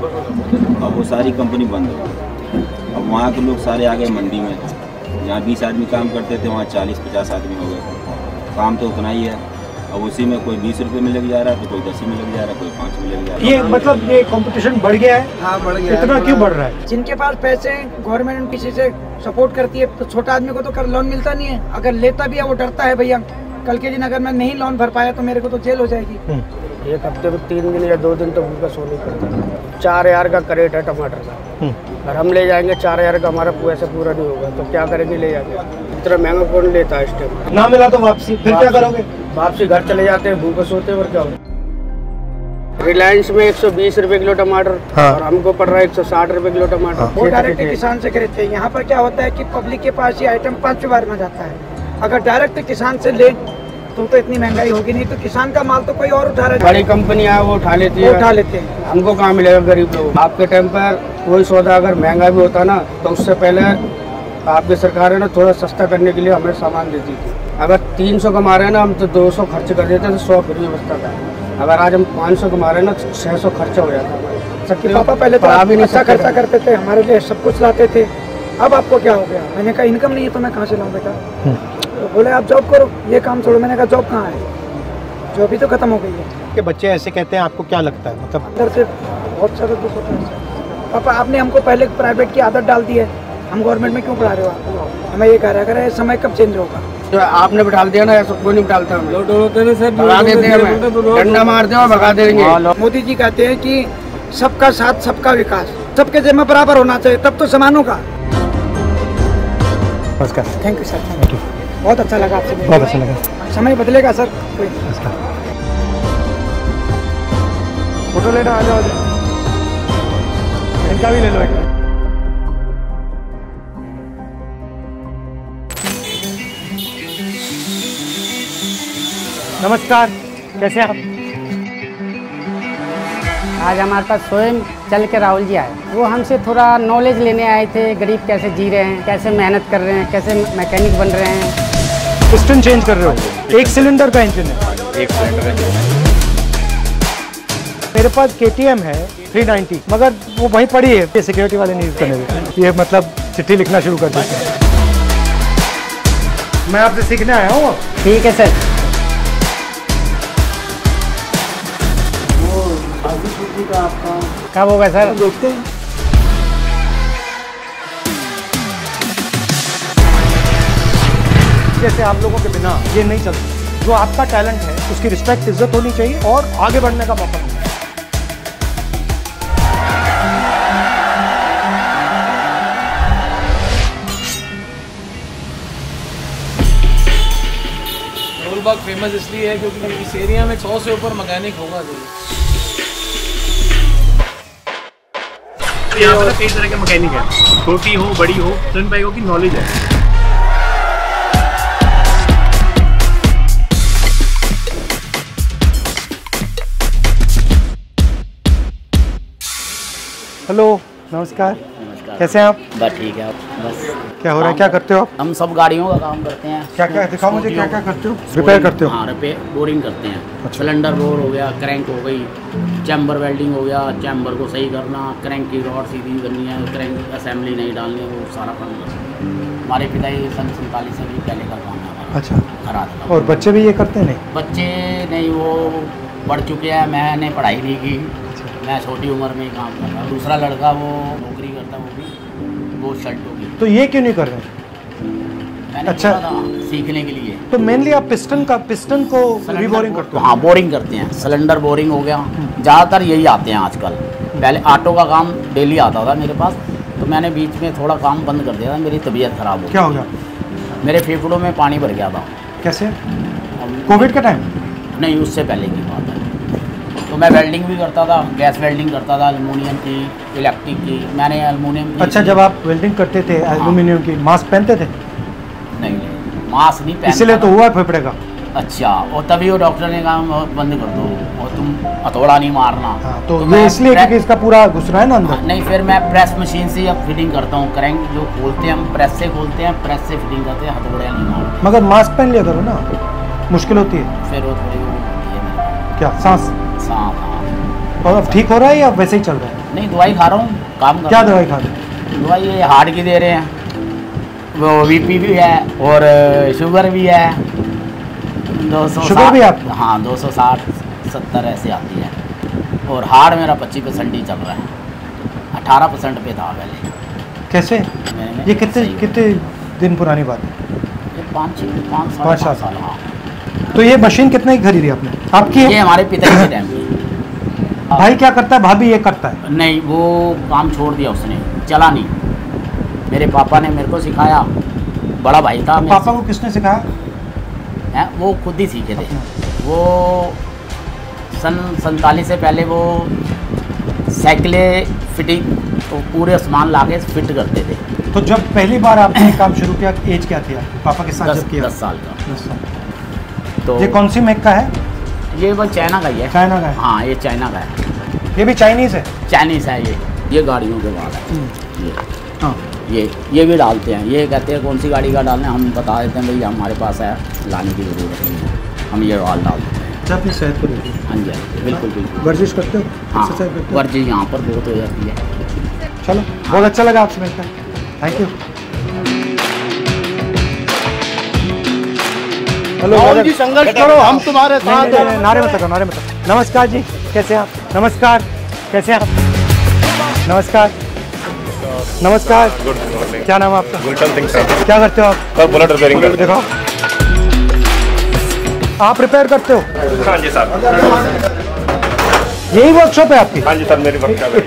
अब वो सारी कंपनी बंद हो गई। अब वहाँ के लोग सारे आ गए मंडी में, जहाँ 20 आदमी काम करते थे वहाँ 40-50 आदमी हो गए। काम तो उतना ही है, अब उसी में कोई 20 रुपये में लग जा रहा है, तो कोई 10 में लग जा रहा है, कोई 5 में लग जा रहा है। ये मतलब ये कंपटीशन बढ़ गया है। हाँ बढ़ गया। इतना क्यों बढ़ रहा है? जिनके पास पैसे हैं, गवर्नमेंट किसी से सपोर्ट करती है, तो छोटा आदमी को तो कर लोन मिलता नहीं है। अगर लेता भी है वो डरता है, भैया कल के दिन अगर मैं नहीं लोन भर पाया तो मेरे को तो जेल हो जाएगी। एक हफ्ते में 3 दिन या 2 दिन तो भूखा सो नहीं पड़ता। 4000 का करेट है टमाटर का, और हम ले जाएंगे 4000 का, हमारा पैसा पूरा नहीं होगा तो क्या करेंगे, ले जाएंगे। इतना महंगा कौन लेता है इस टाइम? ना मिला तो वापसी, फिर क्या करोगे? वापसी घर चले जाते हैं, भूखे सोते हैं और क्या होगा। रिलायंस में 120 रुपए किलो टमाटर, हाँ। और हमको पड़ रहा है 160 रुपए किलो टमाटर। वो डायरेक्ट किसान से खरीदते हैं। यहाँ पर क्या होता है कि पब्लिक के पास ये आइटम 5 बार में जाता है। अगर डायरेक्ट किसान से ले तो इतनी महंगाई होगी नहीं, तो किसान का माल तो कोई और उठा रहा है। बड़ी कंपनियां वो उठा लेती है, हमको कहाँ मिलेगा गरीब लोग। आपके टाइम पर कोई सौदा अगर महंगा भी होता ना, तो उससे पहले आपकी सरकार है ना थोड़ा सस्ता करने के लिए हमें सामान देती थी। अगर 300 कमा रहे हैं ना हम, तो 200 खर्च कर देते, तो 100 फ्री में बचता था। अगर आज हम 500 कमा रहे हैं ना, तो 600 खर्चा हो जाता। सबके पापा पहले तो आप भी अच्छा खर्चा करते थे, हमारे लिए सब कुछ लाते थे। अब आपको क्या हो गया? मैंने कहा इनकम नहीं है तो मैं कहाँ से लाऊं बेटा? तो बोले आप जॉब करो, ये काम छोड़ो। मैंने कहा जॉब कहाँ है? जॉब भी तो खत्म हो गई है। कि बच्चे ऐसे कहते हैं, आपको क्या लगता है? मतलब अंदर से बहुत सारा दुख होता है। पापा आपने हमको पहले प्राइवेट की आदत डाल दी है, हम गवर्नमेंट में क्यों पढ़ा रहे हो आप? हमें ये कह रहा है समय कब चेंज होगा? जो आपने बिठा दिया ना, ऐसा कोई नहीं बिठाता। भगा देते हैं, डंडा मारते हैं और भगा देंगे। मोदी जी कहते हैं कि सबका साथ सबका विकास, सबके जिम्मे बराबर होना चाहिए, तब तो समान होगा। नमस्कार। Thank you sir, thank you. बहुत अच्छा लगा आपसे, बहुत अच्छा लगा। समय बदलेगा सर। फोटो लेना आ जाओ, इनका भी ले लो एक। नमस्कार, कैसे हैं आप? आज हमारे पास स्वयं चल के राहुल जी आए, वो हमसे थोड़ा नॉलेज लेने आए थे, गरीब कैसे जी रहे हैं, कैसे मेहनत कर रहे हैं, कैसे मैकेनिक बन रहे हैं। पिस्टन चेंज कर रहे हो? 1 सिलेंडर का इंजन है? 1 सिलेंडर का इंजन है। मेरे पास KTM है 390, मगर वो वहीं पड़ी है, ये सिक्योरिटी वाले नहीं यूज करने देते। ये मतलब चिट्ठी लिखना शुरू कर देते हैं। मैं आपसे सीखने आया हूँ। ठीक है सर। कब होगा सर? देखते हैं। जैसे आप लोगों के बिना ये नहीं चलता। जो आपका टैलेंट है उसकी रिस्पेक्ट, इज्जत होनी चाहिए और आगे बढ़ने का मौका मिलना। रोलबाग फेमस इसलिए है क्योंकि इस एरिया में 100 से ऊपर मैकेनिक होगा जरूर। यहाँ पर कई तरह के मैकेनिक है, छोटी हो बड़ी हो, तो इन बाइकों की नॉलेज है। हेलो, नमस्कार। कैसे हैं आप? बस ठीक है। बस क्या हो रहा है, क्या करते हो आप? हम सब गाड़ियों का काम करते हैं। क्या क्या दिखाओ मुझे, क्या क्या करते हो? रिपेयर करते हो? हाँ, रिपेयर बोरिंग करते हैं। सिलेंडर बोर हो गया, क्रैंक हो गई, चैम्बर वेल्डिंग हो गया, चैम्बर को सही करना, क्रैंक की रॉड सीधी करनी है, क्रैंक असेंबली नहीं डालनी है, वो सारा काम करते हैं। हमारे पिताजी सन 47 से भी पहले का काम है। अच्छा। और बच्चे भी ये करते हैं? नहीं, बच्चे नहीं, वो बढ़ चुके हैं, मैंने पढ़ाई नहीं की, मैं छोटी उम्र में ही काम कर रहा हूँ। दूसरा लड़का वो नौकरी करता, वो शर्ट होगी। तो ये क्यों नहीं कर रहे? अच्छा, सीखने के लिए। तो मेनली आप पिस्टन को रीबोरिंग करते हो? हाँ, बोरिंग करते हैं, सिलेंडर बोरिंग हो गया, ज़्यादातर यही आते हैं आजकल। पहले ऑटो का काम डेली आता था मेरे पास, तो मैंने बीच में थोड़ा काम बंद कर दिया था, मेरी तबीयत खराब हो गई। क्या हो गया? मेरे फेफड़ों में पानी भर गया था। कैसे? कोविड के टाइम? नहीं, उससे पहले की बात है। तो मैं वेल्डिंग भी करता था, गैस वेल्डिंग करता था, एल्युमिनियम की, इलेक्ट्रिक की। मैंने एल्युमिनियम की। अच्छा, जब आप वेल्डिंग करते थे एल्युमिनियम की, मास्क पहनते थे? नहीं, मास्क नहीं पहनता। इसलिए तो हुआ फेफड़े का। अच्छा, और तभी वो डॉक्टर ने कहा बंद कर दो और तुम हथौड़ा नहीं मारना। तो ये इसलिए क्योंकि इसका पूरा घुस रहा है ना अंदर। नहीं, फिर मैं प्रेस मशीन से अब फिटिंग करता हूँ। क्रैंक जो खोलते हैं हम प्रेस से खोलते हैं, प्रेस से फिटिंग करते हैं, हथौड़े नहीं मारते। मगर मास्क पहन लिया करो ना, मुश्किल होती है। फिर वो थोड़ी होती है क्या सांस? और अब ठीक हो रहा है या वैसे ही चल रहा है? नहीं, दवाई खा रहा हूँ, काम कर। क्या दवाई खा रहे हैं? दवाई ये हार्ट की दे रहे हैं, वो बीपी भी है और शुगर भी है। 200 शुगर भी आप? हाँ, 260-70 ऐसे आती है। और हार्ट मेरा 25% ही चल रहा है, 18% पे था पहले। कैसे? ये कितने दिन पुरानी बात है? ये 5-7 साल। हाँ। तो ये मशीन कितने की खरीदी आपने? आपकी है? ये हमारे पिताजी के टाइम की। भाई क्या करता है? भाभी ये करता है? नहीं, वो काम छोड़ दिया उसने, चला नहीं। मेरे पापा ने मेरे को सिखाया, बड़ा भाई था। पापा को किसने सिखाया? वो खुद ही सीखे थे। वो सन 47 से पहले वो साइकिलें फिटिंग तो पूरे सामान ला के फिट करते थे। तो जब पहली बार आपने काम शुरू किया, एज क्या थी आपकी? पापा के साथ जब किया? 10 साल का। 10 साल। तो ये कौन सी मेक का है? ये वो चाइना का ही है। चाइना का है? हाँ, ये चाइना का है। ये भी चाइनीज़ है? चाइनीज़ है ये गाड़ियों के बाद है। हाँ, ये भी डालते हैं। ये कहते हैं कौन सी गाड़ी का डालना है, हम बता देते हैं भाई हमारे पास है, लाने की ज़रूरत नहीं है, हम ये वाल डाल देते हैं। अपनी सेहत को देखिए। हाँ जी, बिल्कुल बिल्कुल। वर्जिश करते हो? हाँ, एक्सरसाइज करते हो? वर्जिश यहाँ पर बहुत हो जाती है। चलो, बहुत अच्छा लगा आपसे मिलकर, थैंक यू। हेलो जी, संघर्ष करो, हम तुम्हारे साथ हैं। नारे मत लगाओ, नारे मत लगाओ। नमस्कार जी, कैसे हैं आप? नमस्कार, कैसे हैं आप? नमस्कार, नमस्कार। क्या नाम है आपका? गुलशन सिंह सर। क्या करते हो आप? सर बुलेट रिपेयरिंग करते देखो, आप रिपेयर करते हो? हाँ जी सर। यही वर्कशॉप है आपकी? हाँ जी सर, मेरी वर्कशॉप है।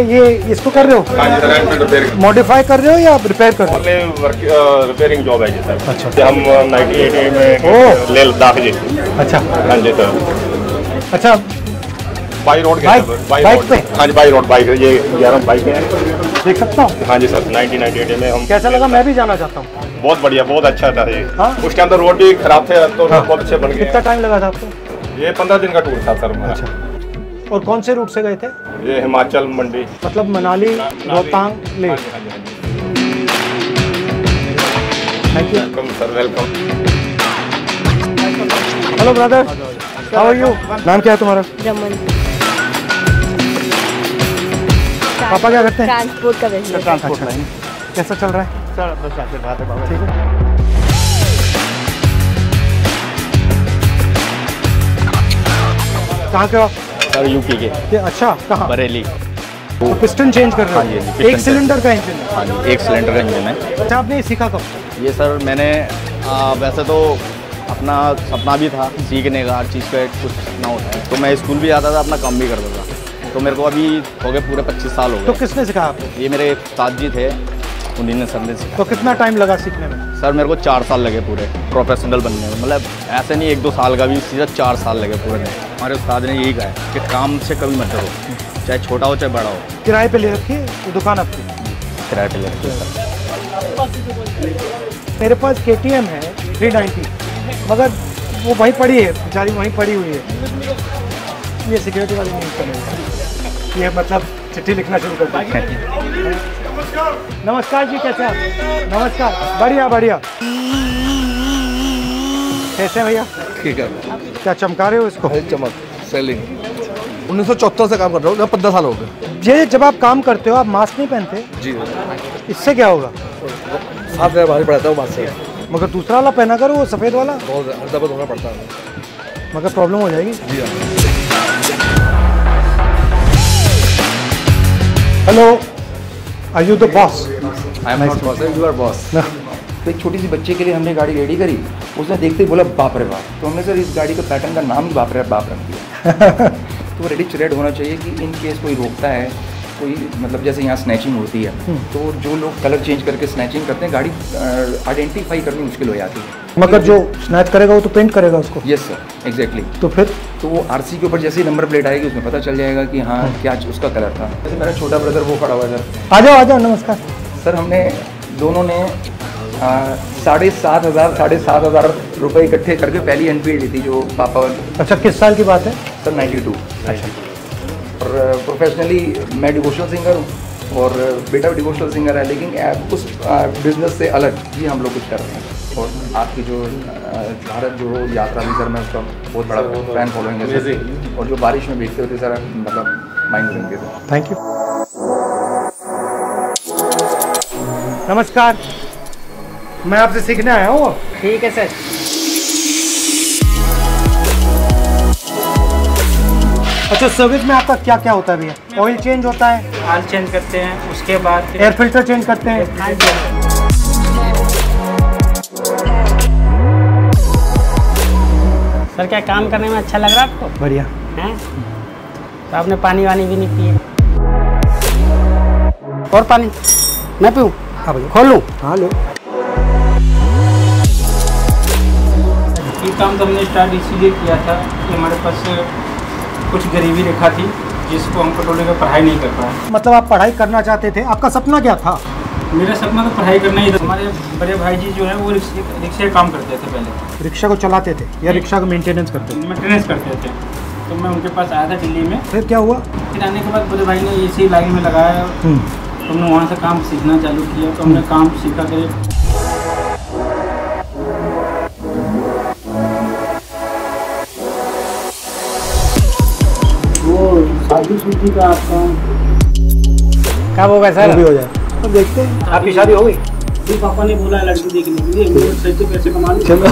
ये इसको कर रहे हो? हाँ जी सर, रिपेयरिंग मॉडिफाई कर रहे हो या रिपेयर कर रहे हो? रिपेयरिंग जॉब है जी सर। अच्छा। हम 1988 में लेह लद्दाख जी। अच्छा। हाँ जी सर। अच्छा, बाई रोड बाइक पे? हाँ जी, बाई रोड बाइक, ये 11 बाइक है। देख सकता हूँ? हाँ जी सर, 1988 में हम। कैसा लगा? मैं भी जाना चाहता हूँ। बहुत बढ़िया, बहुत अच्छा था ये। हाँ? उस टाइम तो रोड भी खराब थे, तो बहुत अच्छे बन गए। कितना टाइम लगा था आपको? ये 15 दिन का टूर था सर हमारा। अच्छा। और कौन से रूट से गए थे? ये हिमाचल मंडी, मतलब Manali, Rohtang, Leh. Thank you. Welcome sir, welcome. Hello brother, how are you? नाम क्या है तुम्हारा? रमन। पापा क्या करते हैं? ट्रांसपोर्ट का बिजनेस। Transport line. कैसा चल रहा है? सर बस आशीर्वाद है बाबा। ठीक है। कहाँ के हो आप? सर यूपी के। ये अच्छा, कहाँ? बरेली। तो पिस्टन चेंज कर रहे हो? हाँ जी, एक सिलेंडर का इंजन है? हाँ जी, एक सिलेंडर का इंजन है। अच्छा, आपने ये सीखा कब? ये सर मैंने वैसे तो अपना सपना भी था सीखने का, हर चीज़ का कुछ सीखना होता है, तो मैं स्कूल भी जाता था, अपना काम भी करता था। तो मेरे को अभी हो गए पूरे 25 साल हो गए। तो किसने सिखाया आपको? ये मेरे उस्ताद जी थे, उन्हीं ने सर ने सिखाया। तो कितना टाइम लगा सीखने में? सर मेरे को 4 साल लगे पूरे प्रोफेशनल बनने में, मतलब ऐसे नहीं 1-2 साल का भी, सीधा 4 साल लगे पूरे। हमारे उस्ताद ने यही कहा है कि काम से कभी मत डरो, चाहे छोटा हो चाहे बड़ा हो। किराए पे ले रखी है तो दुकान आपकी? किराए पे ले रखी है। मेरे पास KTM है 390, मगर वो वहीं पड़ी है, बेचारी वहीं पड़ी हुई है। ये सिक्योरिटी वाली नहीं करेगी, ये मतलब चिट्ठी लिखना शुरू कर दी। नमस्कार जी, कैसे हैं? नमस्कार, बढ़िया बढ़िया। कैसे हैं भैया? ठीक है। क्या चमका रहे हो इसको? चमक सेलिंग 1974 से काम कर रहा हूँ, 15 साल हो गए। ये जब आप काम करते हो आप मास्क नहीं पहनते? जी। इससे क्या होगा? साफ भारी पड़ता है मास्क से। मगर दूसरा वाला पहना करो, वो सफ़ेद वाला। बहुत हर दफा धोना पड़ता है। मगर प्रॉब्लम हो जाएगी। जी हाँ। Hello, are you the boss? I am not boss, you are boss. तो एक छोटी सी बच्चे के लिए हमने गाड़ी रेडी करी, उसने देखते ही बोला बाप रे बाप। तो हमने सर इस गाड़ी का पैटर्न का नाम ही बाप रे बाप रख दिया। तो रेडी रेड होना चाहिए कि इन केस कोई रोकता है, कोई मतलब जैसे यहाँ स्नैचिंग होती है तो जो लोग कलर चेंज करके स्नैचिंग करते हैं, गाड़ी आइडेंटिफाई करनी मुश्किल हो जाती है। मगर जो स्नैच करेगा वो तो पेंट करेगा उसको। Yes sir, exactly. तो फिर तो वो आरसी के ऊपर जैसे नंबर प्लेट आएगी उसमें पता चल जाएगा कि हाँ क्या उसका कलर था। जैसे मेरा छोटा ब्रदर वो खड़ा हुआ है सर। आ जाओ नमस्कार सर। हमने दोनों ने 7,500 रुपये इकट्ठे करके पहली एनफील्ड ली थी जो पापा। अच्छा, किस साल की बात है सर? 92। और प्रोफेशनली मैं डिवोशनल सिंगर हूँ और बेटा भी डिवोशनल सिंगर है, लेकिन उस बिजनेस से अलग ही हम लोग कुछ कर रहे हैं। और आपकी जो भारत जो यात्रा भी सर, मैं उसका बहुत बड़ा फैन फॉलोइंग है सर। और जो बारिश में भीगते होते सर, मतलब mind blowing sir. Thank you. नमस्कार, मैं आपसे सीखने आया हूँ। ठीक है सर। अच्छा, सर्विस में आपका क्या क्या होता है भैया? ऑयल चेंज होता है? ऑयल चेंज करते हैं, उसके बाद एयर फिल्टर चेंज करते हैं। सर क्या काम करने में अच्छा लग रहा है आपको? बढ़िया हैं? तो आपने पानी वानी भी नहीं पिए? और पानी मैं पीऊँ? हाँ भैया। खोल लूँ? हाँ लो। ये काम तो हमने स्टार्ट इसीलिए किया था कि हमारे पास कुछ गरीबी रेखा थी जिसको हम कंट्रोल कर पढ़ाई नहीं कर पाए। मतलब आप पढ़ाई करना चाहते थे, आपका सपना क्या था? मेरा सपना तो पढ़ाई करना ही था। हमारे बड़े भाई जी जो है वो रिक्शे का काम करते थे पहले। रिक्शा को चलाते थे या रिक्शा का मेंटेनेंस करते थे? मेंटेनेंस करते थे। तो मैं उनके पास आया था दिल्ली में। फिर क्या हुआ? फिर आने के बाद बड़े भाई ने इसी लाइन में लगाया तो हमने वहाँ से काम सीखना चालू किया। तो हमने काम सीखा के शादी का आपका कब होगा सर? अभी हो जाए तो देखते हैं। आपकी शादी हो गई? जी, पापा ने बोला लड़की देखने के लिए। सही तो पैसे कमा लूँ। चलो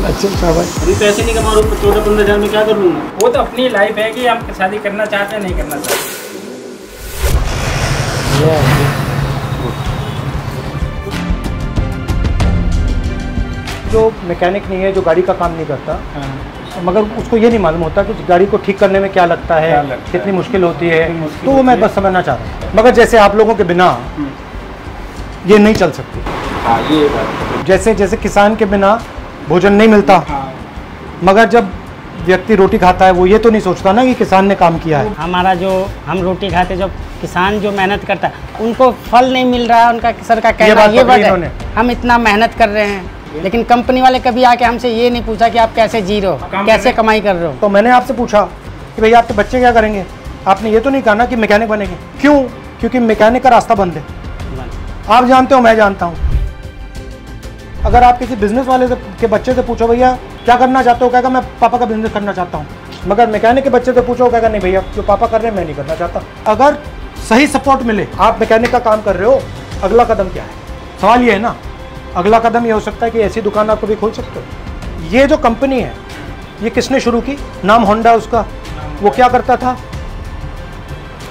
अच्छा भाई, अभी पैसे नहीं कमा रहा हूँ, 14-15 हज़ार में क्या कर लूँगा? वो तो अपनी लाइफ है कि हम शादी करना चाहते हैं नहीं करना चाहते। जो मैकेनिक नहीं है, जो गाड़ी का काम नहीं करता, मगर उसको ये नहीं मालूम होता कि गाड़ी को ठीक करने में क्या लगता है, कितनी मुश्किल होती है, तो वो मैं बस समझना चाह रहा हूँ। मगर जैसे आप लोगों के बिना ये नहीं चल सकती। हाँ, ये बात। जैसे जैसे किसान के बिना भोजन नहीं मिलता, मगर जब व्यक्ति रोटी खाता है वो ये तो नहीं सोचता ना कि किसान ने काम किया है। हमारा जो हम रोटी खाते, जो किसान जो मेहनत करता है उनको फल नहीं मिल रहा है। उनका सर का कहना ये बात है, हम इतना मेहनत कर रहे हैं लेकिन कंपनी वाले कभी आके हमसे ये नहीं पूछा कि आप कैसे जी रहे हो, कैसे कमाई कर रहे हो। तो मैंने आपसे पूछा कि भैया आपके बच्चे क्या करेंगे? आपने ये तो नहीं कहा ना कि मैकेनिक बनेंगे। क्यों? क्योंकि मैकेनिक का रास्ता बंद है। आप जानते हो, मैं जानता हूँ। अगर आप किसी बिजनेस वाले के बच्चे से पूछो भैया क्या करना चाहते हो, कहेगा मैं पापा का बिजनेस करना चाहता हूँ। मगर मैकेनिक के बच्चे से पूछो, कहेगा नहीं भैया जो पापा कर रहे हैं मैं नहीं करना चाहता। अगर सही सपोर्ट मिले, आप मैकेनिक का काम कर रहे हो, अगला कदम क्या है? सवाल ये है ना, अगला कदम ये हो सकता है कि ऐसी दुकान आप कभी खोल सकते हो। ये जो कंपनी है ये किसने शुरू की? नाम होंडा उसका। वो क्या करता था?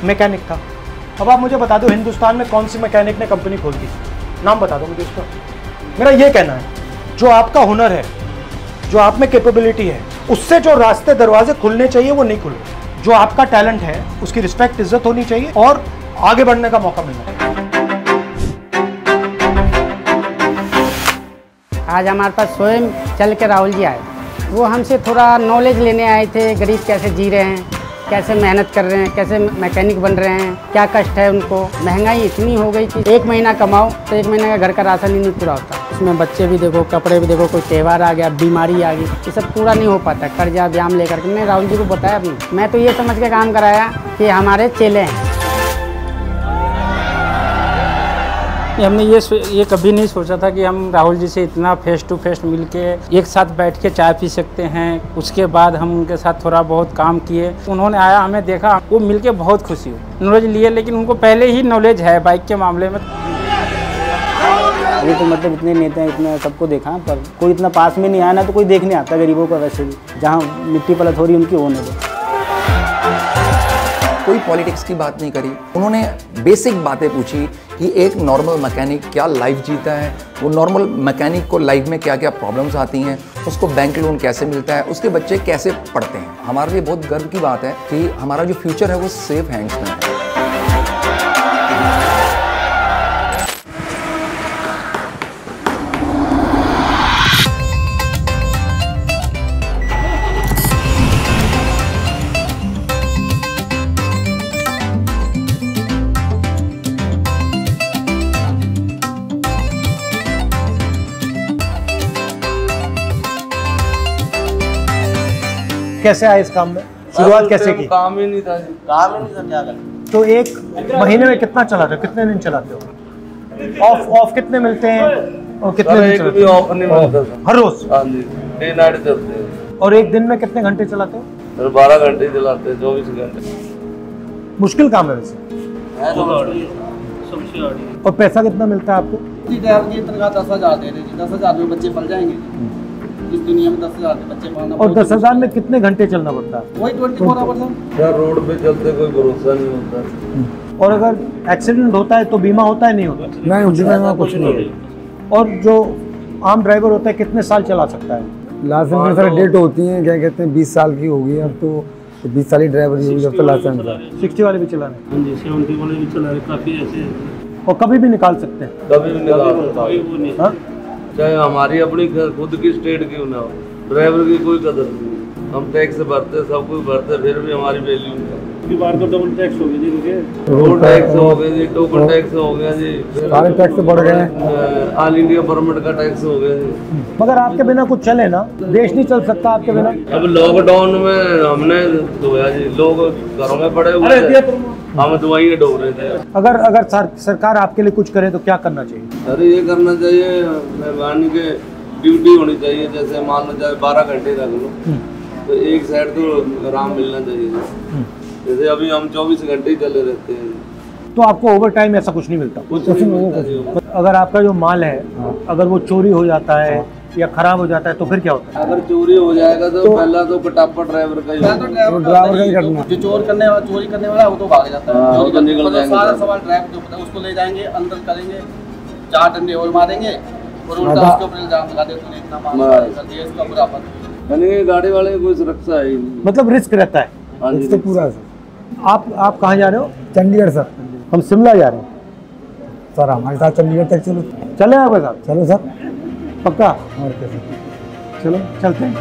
मैकेनिक था। अब आप मुझे बता दो हिंदुस्तान में कौन सी मैकेनिक ने कंपनी खोल दी? नाम बता दो मुझे उसका। मेरा ये कहना है, जो आपका हुनर है, जो आप में कैपेबिलिटी है, उससे जो रास्ते दरवाजे खुलने चाहिए वो नहीं खुल रहे। जो आपका टैलेंट है उसकी रिस्पेक्ट, इज्जत होनी चाहिए और आगे बढ़ने का मौका मिलना चाहिए। आज हमारे पास स्वयं चल के राहुल जी आए। वो हमसे थोड़ा नॉलेज लेने आए थे, गरीब कैसे जी रहे हैं, कैसे मेहनत कर रहे हैं, कैसे मैकेनिक बन रहे हैं, क्या कष्ट है उनको। महंगाई इतनी हो गई कि 1 महीना कमाओ तो 1 महीने का घर का राशन ही नहीं पूरा होता। उसमें बच्चे भी देखो, कपड़े भी देखो, कोई त्यौहार आ गया, बीमारी आ गई, ये सब पूरा नहीं हो पाता। कर्जा ब्याम लेकर के मैंने राहुल जी को बताया अपनी। मैं तो ये समझ के काम कराया कि हमारे चेले हैं। हमने ये कभी नहीं सोचा था कि हम राहुल जी से इतना फेस टू फेस मिलके एक साथ बैठ के चाय पी सकते हैं। उसके बाद हम उनके साथ थोड़ा बहुत काम किए। उन्होंने आया, हमें देखा, वो मिलके बहुत खुशी हुई। नॉलेज लिए, लेकिन उनको पहले ही नॉलेज है बाइक के मामले में। अभी तो मतलब इतने नेता हैं, इतना सबको देखा, पर कोई इतना पास में नहीं आया ना, तो कोई देखने आता गरीबों का। वैसे भी जहाँ मिट्टी पलट हो रही उनकी होने दो। कोई पॉलिटिक्स की बात नहीं करी। उन्होंने बेसिक बातें पूछी कि एक नॉर्मल मैकेनिक क्या लाइफ जीता है, वो नॉर्मल मैकेनिक को लाइफ में क्या क्या प्रॉब्लम्स आती हैं, उसको बैंक लोन कैसे मिलता है, उसके बच्चे कैसे पढ़ते हैं। हमारे लिए बहुत गर्व की बात है कि हमारा जो फ्यूचर है वो सेफ हैंड्स में है। कैसे आए इस काम में, शुरुआत कैसे की? काम ही नहीं था, काम ही नहीं था, क्या करें। तो एक महीने में कितना चलाते हो, कितने दिन चलाते हो? ऑफ कितने मिलते हैं और कितने दिन एक भी ऑफ नहीं मिलता था। हर रोज? हाँ जी, डे नाइट चलते हैं। और एक दिन में कितने घंटे चलाते हो? सर 12 घंटे चलाते हैं, 24 घंटे। मुश्किल काम है वैसे। और पैसा कितना मिलता है आपको? की तनख्वाह 10,000 दे रहे थे, 10,000 में बच्चे पल जाएंगे इस दुनिया में। 10,000 में बच्चे पालना। और 10,000 में कितने घंटे चलना पड़ता है? वही 24 आवर्स। यार रोड पे चलते कोई भरोसा नहीं होता। और अगर एक्सीडेंट होता है तो बीमा होता है, नहीं होता? नहीं, बीमा कुछ नहीं। और जो आम ड्राइवर होता है कितने साल चला सकता है? लाइसेंस में सर डेट होती है, क्या कहते हैं 20 साल की होगी, अब तो 20 साल ही ड्राइवर ही होगी जब तो लाइसेंस है। 60 वाले भी चला रहे? हाँ जी, 70 वाले भी चला रहे, काफ़ी ऐसे। और कभी भी निकाल सकते हैं? कभी भी निकाल सकते हैं, चाहे हमारी अपनी खुद की स्टेट क्यों ना हो। ड्राइवर की कोई कदर नहीं, हम टैक्स भरते, सब कुछ भरते, फिर भी हमारी वैल्यू नहीं। बार तो डबल टैक्स हो गया जी, रोड टैक्स हो गया जी, टोकन टैक्स हो गया जी, सारे टैक्स बढ़ गए, ऑल इंडिया परमिट का टैक्स हो गया जी। मगर आपके बिना कुछ चले ना, देश नहीं चल सकता आपके बिना। अब लॉकडाउन में हमने धोया जी, लोग घरों में पड़े हुए थे, हम दवाइयाँ डोब रहे थे। अगर सरकार आपके लिए कुछ करे तो क्या करना चाहिए? अरे ये करना चाहिए, मेहरबानी के ड्यूटी होनी चाहिए, जैसे मान लो चाहे 12 घंटे रख लो तो एक साइड तो आराम मिलना चाहिए। जैसे अभी हम 24 घंटे ही चले रहते हैं, तो आपको ओवर टाइम ऐसा कुछ नहीं मिलता? कुछ नहीं मिलता। अगर आपका जो माल है अगर वो चोरी हो जाता है या खराब हो जाता है तो फिर क्या होता है? अगर चोरी हो जाएगा तो पहला तो कटापा ड्राइवर का ही करना। जो चोरी करने वाला वो तो भाग जाता है, वो तो निकल जाएंगे। सारा सवाल ड्राइवर के ऊपर है, उसको ले जाएंगे अंदर करेंगे, 4 डंडे और मारेंगे और उल्टा उसके ऊपर इल्जाम लगा देते हैं इतना माल कर दिया, इसका बुरा पता। यानी गाड़ी वाले की कोई सुरक्षा है ही नहीं, मतलब रिस्क रहता है। हाँ जी, तो पूरा सर। आप कहाँ जा रहे हो? चंडीगढ़ सर। हम शिमला जा रहे हैं सर, हमारे साथ चंडीगढ़ तक चलो। चले आपके साथ? चलो सर, पक्का? और कैसे, चलो चलते हैं।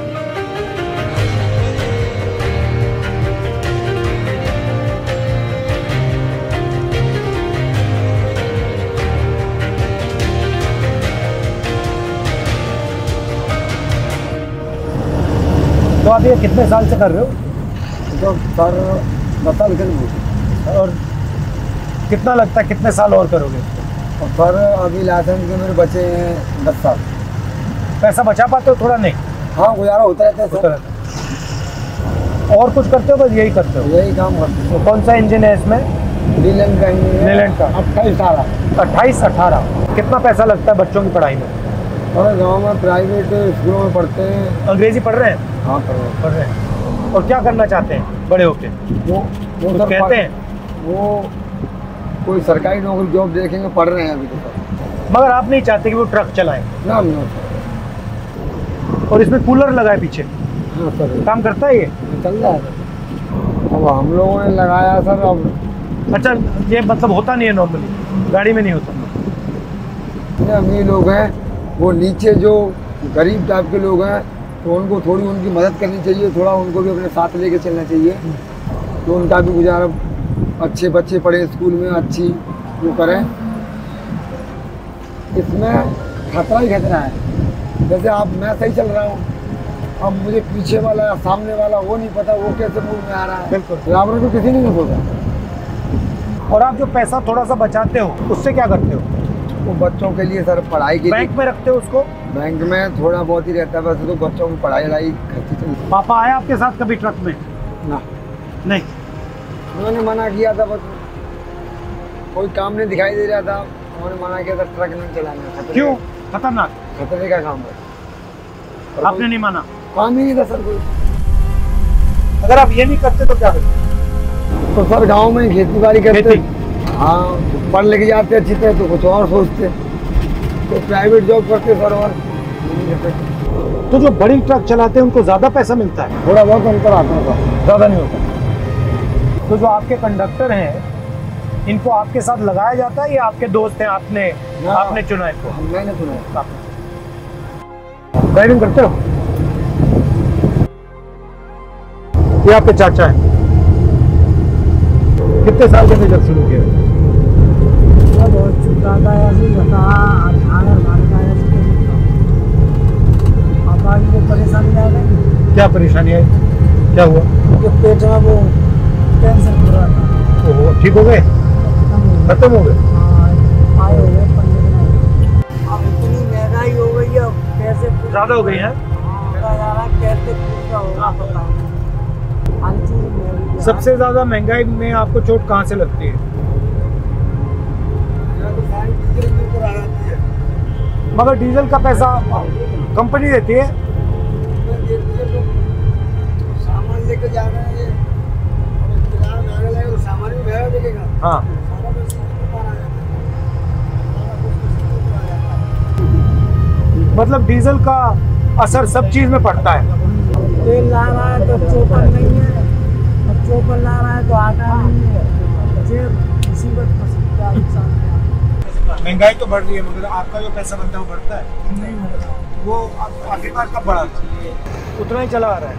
तो आप ये कितने साल से कर रहे हो? तो सर 10 साल के। और कितना लगता है कितने साल और करोगे? और सर अभी लाइसेंस के मेरे बचे हैं 10 साल। पैसा बचा पाते हो थोड़ा? नहीं, हाँ गुजारा होता रहता है सर। और कुछ करते हो? बस यही करते हो? यही काम करते हो। तो कौन सा इंजन है इसमें? लीलैंड का इंजन। लीलैंड का 28-18। कितना पैसा लगता है बच्चों की पढ़ाई में? और गांव में प्राइवेट स्कूलों में पढ़ते हैं। अंग्रेजी पढ़ रहे हैं? हाँ पढ़ रहे हैं। और क्या करना चाहते हैं बड़े होके? वो तो कहते हैं वो कोई सरकारी नौकरी जॉब देखेंगे, पढ़ रहे हैं अभी तो सर। मगर आप नहीं चाहते कि वो ट्रक चलाएं? ना। और इसमें कूलर लगा है पीछे? हाँ सर। काम करता है ये? चल रहा है। अब हम लोगों ने लगाया सर। अब अच्छा, ये मतलब होता नहीं है नॉर्मली, गाड़ी में नहीं होता? अमीर लोग हैं, वो नीचे जो गरीब टाइप के लोग हैं तो उनको थोड़ी उनकी मदद करनी चाहिए, थोड़ा उनको भी अपने साथ लेके चलना चाहिए, तो उनका भी गुजारा, अच्छे बच्चे पढ़े स्कूल में, अच्छी वो करें। इसमें खतरा ही खतरा है। जैसे आप, मैं सही चल रहा हूँ, अब मुझे पीछे वाला या सामने वाला वो नहीं पता वो कैसे मूड में आ रहा है। बिल्कुल, ड्राइवर को किसी नहीं सोचा। और आप जो पैसा थोड़ा सा बचाते हो उससे क्या करते हो? वो बच्चों के लिए सर, पढ़ाई के लिए। बैंक में रखते हो उसको? बैंक में थोड़ा बहुत ही रहता है, वैसे तो बच्चों की पढ़ाई लाई खर्ची चलती। पापा आया आपके साथ कभी ट्रक में? ना। नहीं, उन्होंने मना किया था, बस कोई काम नहीं दिखाई दे रहा था, उन्होंने मना किया था ट्रक नहीं चलाना। क्यों? खतरनाक? खतरे का काम है। आपने नहीं माना? काम ही नहीं था सर कोई। अगर आप ये नहीं करते तो क्या करते? तो सर गांव में खेती बाड़ी करते, हाँ पढ़ लिख जाते अच्छी तरह तो कुछ और सोचते, तो प्राइवेट जॉब करते सर और। तो जो बड़ी ट्रक चलाते हैं उनको ज्यादा पैसा मिलता है? थोड़ा बहुत अंतर आता है सर, ज्यादा नहीं होता। तो जो आपके कंडक्टर हैं इनको आपके साथ लगाया जाता है या आपके दोस्त हैं, आपने चुना इनको? मैंने चुना। ड्राइविंग करते हो? ये आपके चाचा हैं। कितने साल से जब शुरू किया? बहुत छोटा था, ऐसे ही था, 18 साल का ऐसे। पापा की वो परेशानी आ गई। क्या परेशानी आई? क्या हुआ? पेट में वो कैंसर हो रहा था। ओहो, ठीक हो गए? खत्म हो गए? आए हो गए 15 दिन। अब इतनी महंगाई हो गई है, कैसे ज्यादा हो गई है? कैसे पूरा होगा पता नहीं। हर चीज महंगी। सबसे ज्यादा महंगाई में आपको चोट कहाँ से लगती है? मगर डीजल का पैसा कंपनी देती है। सामान लेके जा रहे हैं, ये किराया महंगा लगेगा, सामान भी महंगा बिकेगा। हाँ, मतलब डीजल का असर सब चीज में पड़ता है। तेल ला रहा है तो चोपर नहीं है, और चोपर ला रहा है तो आटा नहीं है, मुसीबत फंस सकता है। महंगाई तो बढ़ रही है मगर आपका जो पैसा बनता है वो बढ़ता है नहीं? वो आखिरकार कब बढ़ा? उतना ही चला आ रहा है।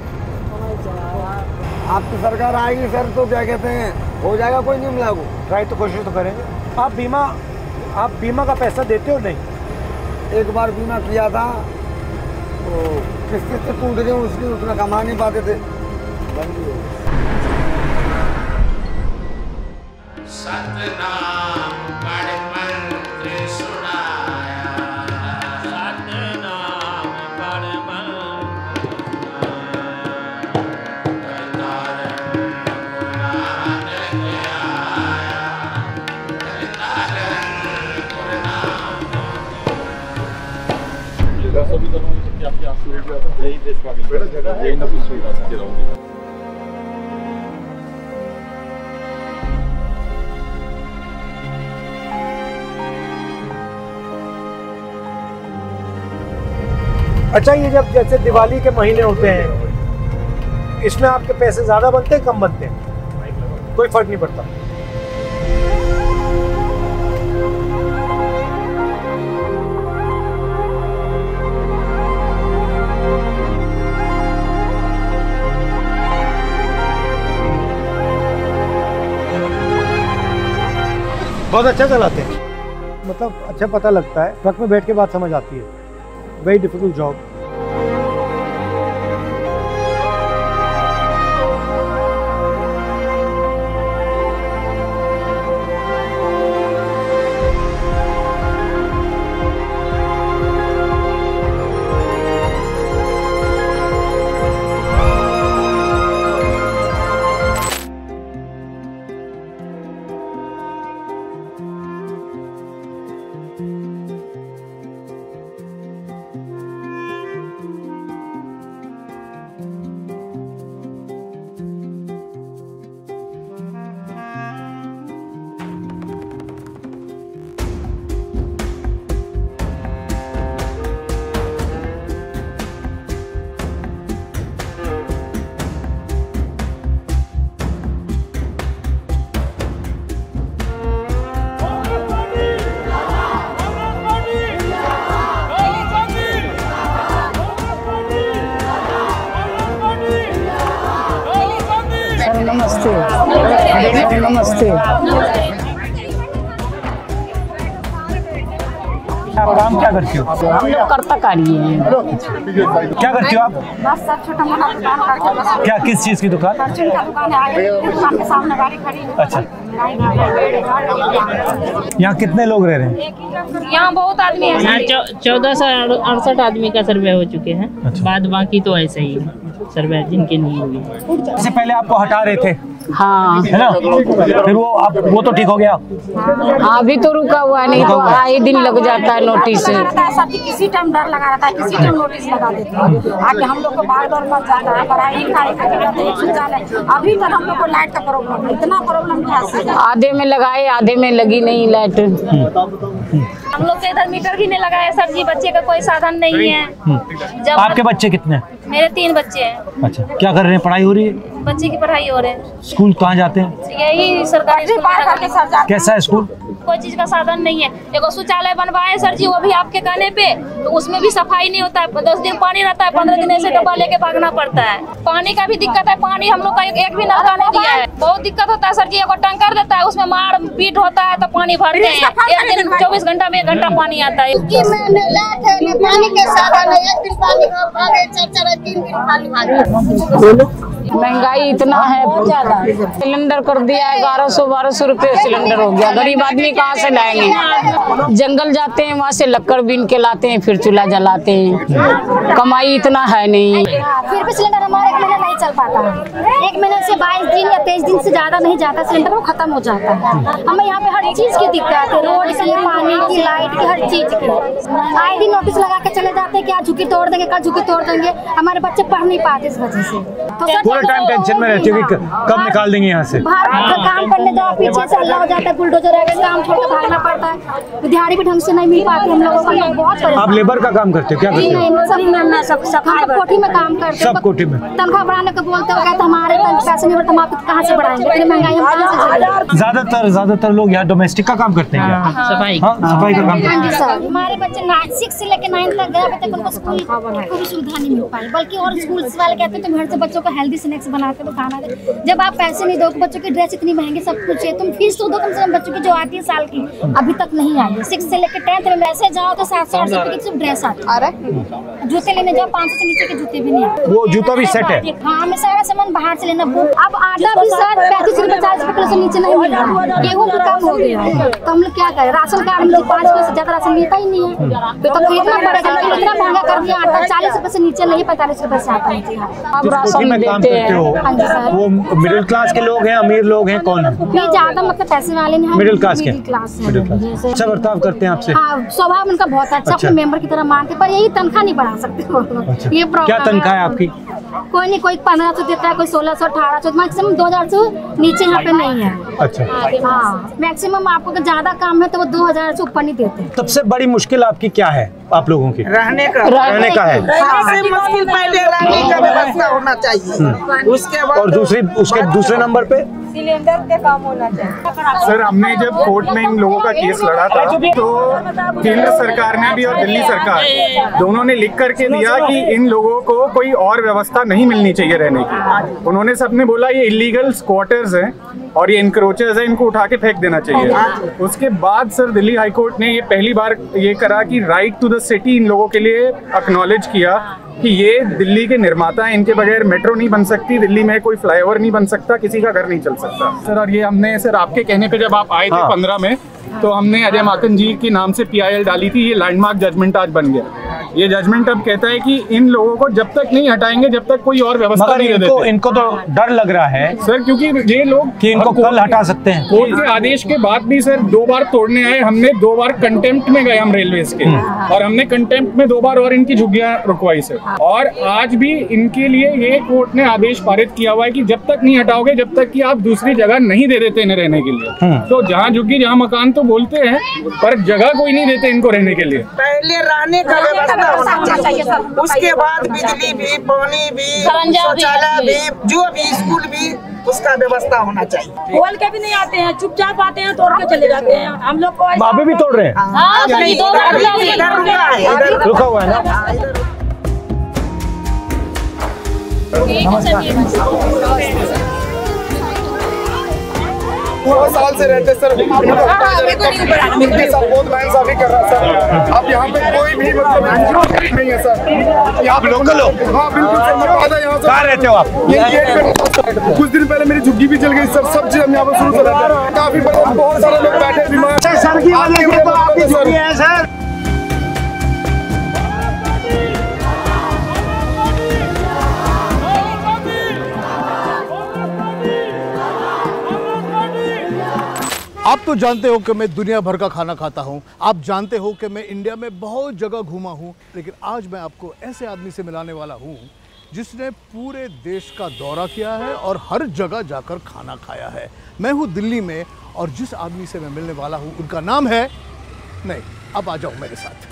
आप तो सरकार आएगी सर तो क्या कहते हैं, हो जाएगा कोई नियम लागू। ट्राई तो कोशिश तो करेंगे। आप बीमा का पैसा देते हो नहीं? एक बार बीमा किया था तो किस्त से टूट गए, उसकी उतना कमा नहीं पाते थे, बंद ही हो गया। अच्छा, ये जब जैसे दिवाली के महीने होते हैं इसमें आपके पैसे ज्यादा बनते हैं कम बनते हैं? कोई फर्क नहीं पड़ता? बहुत अच्छा चलाते हैं, मतलब अच्छा पता लगता है, ट्रक में बैठ के बात समझ आती है। Very difficult job. नमस्ते। आप काम क्या करती हो? हम लोग कर्तकारी हैं। क्या करती हो आप? बस सब छोटा मोटा दुकान करके बस। क्या, किस चीज की दुकान? परचून का दुकान है, आगे दुकान के सामने गाड़ी खड़ी है। अच्छा, यहाँ कितने लोग रह रहे हैं? यहाँ बहुत आदमी है। यहाँ 1468 आदमी का सर्वे हो चुके हैं। अच्छा। बाद बाकी तो ऐसे ही है। सर वैक्सीन की नहीं हुई। इससे पहले आपको हटा रहे थे, हाँ है ना, फिर वो तो ठीक हो गया। अभी तो रुका हुआ नहीं, तो आए दिन लग जाता है नोटिस। किसी टाइम डर लगा रहता है, किसी टाइम नोटिस लगा देते हैं। आगे हम लोग को भाग दौड़ मत जाना है, पढ़ाई लिखाई अभी तक हम लोग को लाइट का प्रॉब्लम है, इतना प्रॉब्लम क्या। आधे में लगाए, आधे में लगी नहीं लाइट। हम लोग के इधर मीटर भी नहीं लगाया सर जी, बच्चे का कोई साधन नहीं है। जब आपके बच्चे कितने? मेरे 3 बच्चे हैं। अच्छा, क्या कर रहे हैं, पढ़ाई हो रही है? बच्चे की पढ़ाई हो रही है। स्कूल कहाँ जाते हैं? यही सरकारी स्कूल में। कैसा है स्कूल? कोई चीज का साधन नहीं है। एगो शौचालय बनवाए सर जी, वो भी आपके कहने पे, तो उसमें भी सफाई नहीं होता है। 10 दिन पानी रहता है, 15 दिन ऐसे डब्बा लेके भागना पड़ता है। पानी का भी दिक्कत है, पानी हम लोग का एक भी नलका नहीं दिया है। बहुत दिक्कत होता है सर जी। एगो टैंकर देता है, उसमें मार पीट होता है तो पानी भरते हैं। एक दिन 24 घंटा में 1 घंटा पानी आता है। पानी के साधन है, 1 दिन पानी भागे, 4-4 3 दिन पानी भागे। महंगाई इतना है, सिलेंडर कर दिया है 1100-1200 रुपए सिलेंडर हो गया। गरीब आदमी कहाँ से लाएंगे? जंगल जाते हैं, वहाँ से लकड़ बीन के लाते हैं, फिर चूल्हा जलाते हैं। कमाई इतना है नहीं। फिर भी सिलेंडर हमारे 1 महीना नहीं चल पाता है। 1 महीने से 22 दिन या 23 दिन से ज्यादा नहीं जाता, सिलेंडर वो खत्म हो जाता है। हमें यहाँ पे हर चीज की दिक्कत है, रोड की, पानी की, लाइट की, हर चीज की। आए दिन नोटिस लगा के चले जाते हैं कि आज झुकी तोड़ देंगे, कल झुकी तोड़ देंगे। हमारे बच्चे पढ़ नहीं पाते इस वजह से। तो पूरा टाइम टेंशन में रहते हो कि कब निकाल देंगे यहाँ से। काम करने जाओ, पीछे से हल्ला हो जाता है, बुलडोजर आएगा, काम छोड़ के भागना पड़ता है। दिहाड़ी भी ढंग से नहीं मिल पाती हम लोगों को, बहुत। आप लेबर का काम करते हो? क्या करते हो? सब कोठी में काम करते हैं। सब कोठी में तनख्वाह बढ़ाने को बोलते हो, कहते हमारे पैसे नहीं बढ़ते, हम आपको कहाँ से बढ़ाएंगे? इतनी महंगाई हम कहाँ से? ज्यादातर लोग यहाँ डोमेस्टिक का काम करते हैं, सफाई का काम करते हैं। हमारे बच्चे 6 से लेकर 9 तक गए, अभी तक उनको स्कूल को भी सुविधा नहीं मिल पाई। बल्कि और स्कूल वाले कहते हैं तुम घर से बच्चों को हेल्दी स्नैक्स बना के खाना दे। जब आप पैसे नहीं दो, बच्चों की ड्रेस इतनी महंगी, सब कुछ है, तुम फीस तो दो कम से कम। बच्चों की जो आती है साल की, अभी तक नहीं आई है। 6 से लेकर 10th में वैसे जाओ तो 700-800 रुपए की सिर्फ ड्रेस आती है। जूते लेने जाओ 500 से नीचे के जूते भी नहीं आते। वो जूता भी सेट है। हाँ, हमें सारा सामान बाहर से लेना। अब आटा भी सर 35 रुपए 40 रुपए किलो से नीचे नहीं मिल रहा है। गेहूँ भी कम हो गया है, तो हम लोग क्या करें? राशन कार्ड में 5 किलो से ज्यादा राशन मिलता ही नहीं है, तो खरीदना पड़ेगा। इतना महंगा कर दिया, आटा 40 रुपए से नीचे नहीं, 45 रुपए से आता है। अब राशन देते हैं। वो मिडिल क्लास के लोग हैं, अमीर लोग हैं, कौन है? ये ज्यादा मतलब पैसे वाले नहीं, मिडिल क्लास के। अच्छा बर्ताव करते हैं आपसे? स्वभाव उनका बहुत अच्छा, अपने मेंबर की तरह मानते, पर यही तनख्वाह नहीं बढ़ा सकते। ये प्रॉब्लम। क्या तनख्वाह है आपकी? कोई नहीं, कोई 1500 देता है, कोई 1600, 1800, मैक्सिमम 2000 से नीचे यहाँ पे नहीं है। अच्छा, हाँ, मैक्सिमम आपको ज्यादा काम है तो वो 2000 से ऊपर नहीं देते। सबसे बड़ी मुश्किल आपकी क्या है, आप लोगों की? रहने का है। सबसे मुश्किल पहले रहने का व्यवस्था होना चाहिए, उसके बाद और उसके दूसरे नंबर पे सिलेंडर के काम होना चाहिए। सर, हमने जब कोर्ट में इन लोगों का केस लड़ा था, तो केंद्र सरकार ने भी और दिल्ली सरकार दोनों ने लिख करके दिया कि इन लोगों को कोई और व्यवस्था नहीं मिलनी चाहिए रहने की। उन्होंने सबने बोला ये इलीगल स्क्वाटर्स हैं और ये इंक्रोचर्स हैं, इनको उठा के फेंक देना चाहिए। उसके बाद सर दिल्ली हाई कोर्ट ने ये पहली बार ये करा कि राइट टू द सिटी इन लोगों के लिए एक्नॉलेज किया कि ये दिल्ली के निर्माता हैं, इनके बगैर मेट्रो नहीं बन सकती, दिल्ली में कोई फ्लाईओवर नहीं बन सकता, किसी का घर नहीं चल सकता। सर, और ये हमने सर आपके कहने पे जब आप आए थे 15 में, तो हमने अजय माकन जी के नाम से PIL डाली थी। ये लैंडमार्क जजमेंट आज बन गया। ये जजमेंट अब कहता है कि इन लोगों को जब तक नहीं हटाएंगे, जब तक कोई और व्यवस्था नहीं देते। इनको तो डर लग रहा है सर, क्योंकि ये लोग कि इनको कल हटा सकते हैं। कोर्ट के आदेश के बाद भी सर 2 बार तोड़ने आए। हमने 2 बार कंटेम्प्ट में गए हम रेलवेज के, और हमने कंटेम्प्ट में 2 बार और इनकी झुग्गियां रुकवाई सर। और आज भी इनके लिए ये कोर्ट ने आदेश पारित किया हुआ है कि जब तक नहीं हटाओगे, जब तक कि आप दूसरी जगह नहीं दे देते इन्हें रहने के लिए। तो जहाँ झुग्गी जहाँ मकान तो बोलते हैं, पर जगह कोई नहीं देते इनको रहने के लिए। पहले रहने का व्यवस्था होना चाहिए, उसके बाद बिजली भी, पानी भी, शौचालय भी, जो भी स्कूल भी, उसका व्यवस्था होना चाहिए। बोल के भी नहीं आते हैं, चुपचाप आते हैं, तोड़ के चले जाते हैं। हम लोग को अभी भी तोड़ रहे हैं। रुका हुआ है ना। साल से रहते सर, बहुत नाइंसाफी कर रहा सर। अब यहाँ पे कोई भी मतलब नहीं है सर। आप लोकल हो? हाँ बिल्कुल सर, मैं आता यहाँ से। कहाँ रहते हो आप? कुछ दिन पहले मेरी झुग्गी भी चल गई सर। सब चीज हम यहाँ पे शुरू से रहते हैं। काफी बहुत सारे लोग बैठे बीमार सर की वजह से तो आपकी झुग्गी है सर। आप तो जानते हो कि मैं दुनिया भर का खाना खाता हूँ, आप जानते हो कि मैं इंडिया में बहुत जगह घूमा हूँ, लेकिन आज मैं आपको ऐसे आदमी से मिलाने वाला हूँ जिसने पूरे देश का दौरा किया है और हर जगह जाकर खाना खाया है। मैं हूँ दिल्ली में और जिस आदमी से मैं मिलने वाला हूँ उनका नाम है, नहीं, अब आ जाओ मेरे साथ।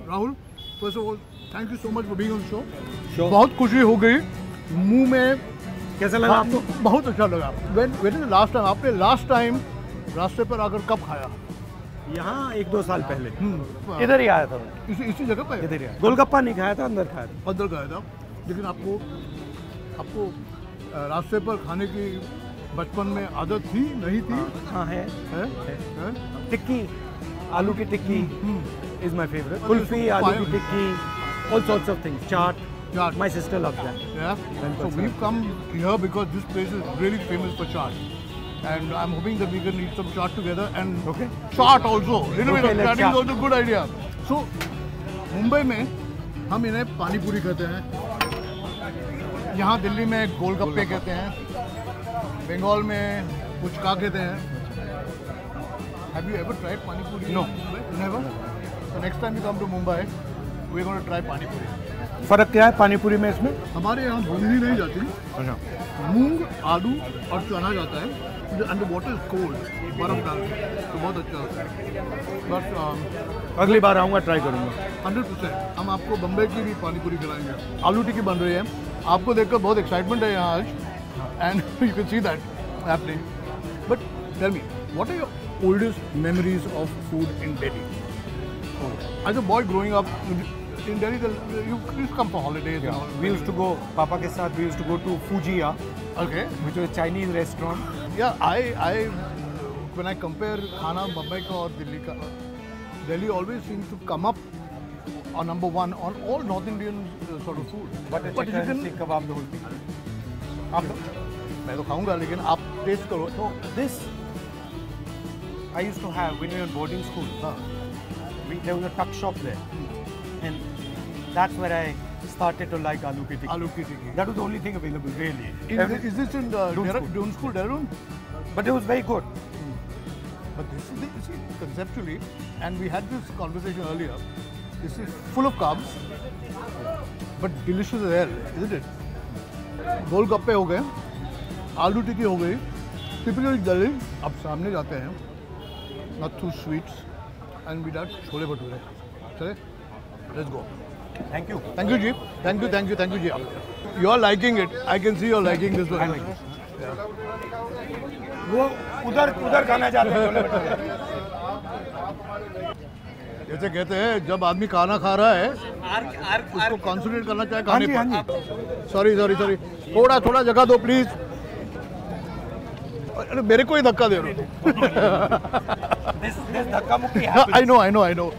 Rahul, first of all thank you so much for being on show. बहुत खुशी हो गई, मुंह में कैसा लगा आपको? बहुत अच्छा लगा। When is the last time आपने लास्ट टाइम रास्ते पर आकर कब खाया? यहाँ 1-2 साल पहले इधर ही आया था। इसी जगह पे इधर ही आया। गोलगप्पा नहीं खाया था, अंदर खाया था। अंदर खाया था। लेकिन आपको रास्ते पर खाने की बचपन में आदत थी, नहीं थी? हाँ है। टिक्की, आलू की टिक्की is my favorite. Kulfi, aloo ki tikki, all sorts of things. Chaat. My sister loves that. Yeah. So we've come here because this place is really famous for chaat, and I'm hoping that we can eat some chaat together and chaat also. Little bit of chatting is also a good idea. So Mumbai में हम इन्हें पानी पूरी कहते हैं, यहाँ दिल्ली में गोलगप्पे कहते हैं, बंगाल में पुचका कहते हैं। Have you ever tried pani puri? No. Never. So next time you come to Mumbai, we're going to try pani puri. फर्क क्या है पानी पूरी में इसमें? हमारे यहाँ बूंदी नहीं जाती, मूंग, आलू और चना जाता है, and the water is cold, बर्फ डाल के, तो बहुत अच्छा होता है। बट अगली बार आऊँगा, ट्राई करूँगा। 100%। हम आपको बम्बई की भी पानी पूरी खिलाएंगे। आलू टिक्की बन रही है, आपको देखकर बहुत एक्साइटमेंट है यहाँ आज, and you can see that happening. But tell me, what are your oldest memories of food in Delhi? As a boy growing up in Delhi, you used to come for holidays. Yeah. And all. We used to go, Papa ke saath, we used to go to Fujiya, okay, which was a Chinese restaurant. Yeah, I when I compare खाना Mumbai का और दिल्ली का, Delhi always seems to come up on number one on all North Indian sort of food. But chicken, sikh kebab, the whole thing. आप मैं तो खाऊंगा, लेकिन आप टेस्ट करो। So this I used to have when we were in boarding school. There was a tuck shop there, and that's where I started to like aloo ki tikki. Aloo ki tikki. That was the only thing available, really. Is this in Doon School, Dehradun? But it was very good. But this is conceptually, and we had this conversation earlier. This is full of carbs, but delicious as hell, isn't it? गोलगप्पे हो गए, आलू टिक्की हो गई, typically Delhi. अब सामने जाते हैं, not too sweets. And with that, chole bhature. Chale? Let's go. Thank you. Thank you, Ji. Thank you, Ji. You are liking it. I can see you are liking this one. I like it. वो उधर खाना चाहते हैं छोले भटूरे। जैसे कहते हैं, जब आदमी खाना खा रहा है, उसको कॉन्सेंट्रेट करना चाहिए खाने पर। सॉरी, थोड़ा जगह दो प्लीज। अरे मेरे को ही धक्का दे रहे हो। This धक्का मुक्की happens. I know.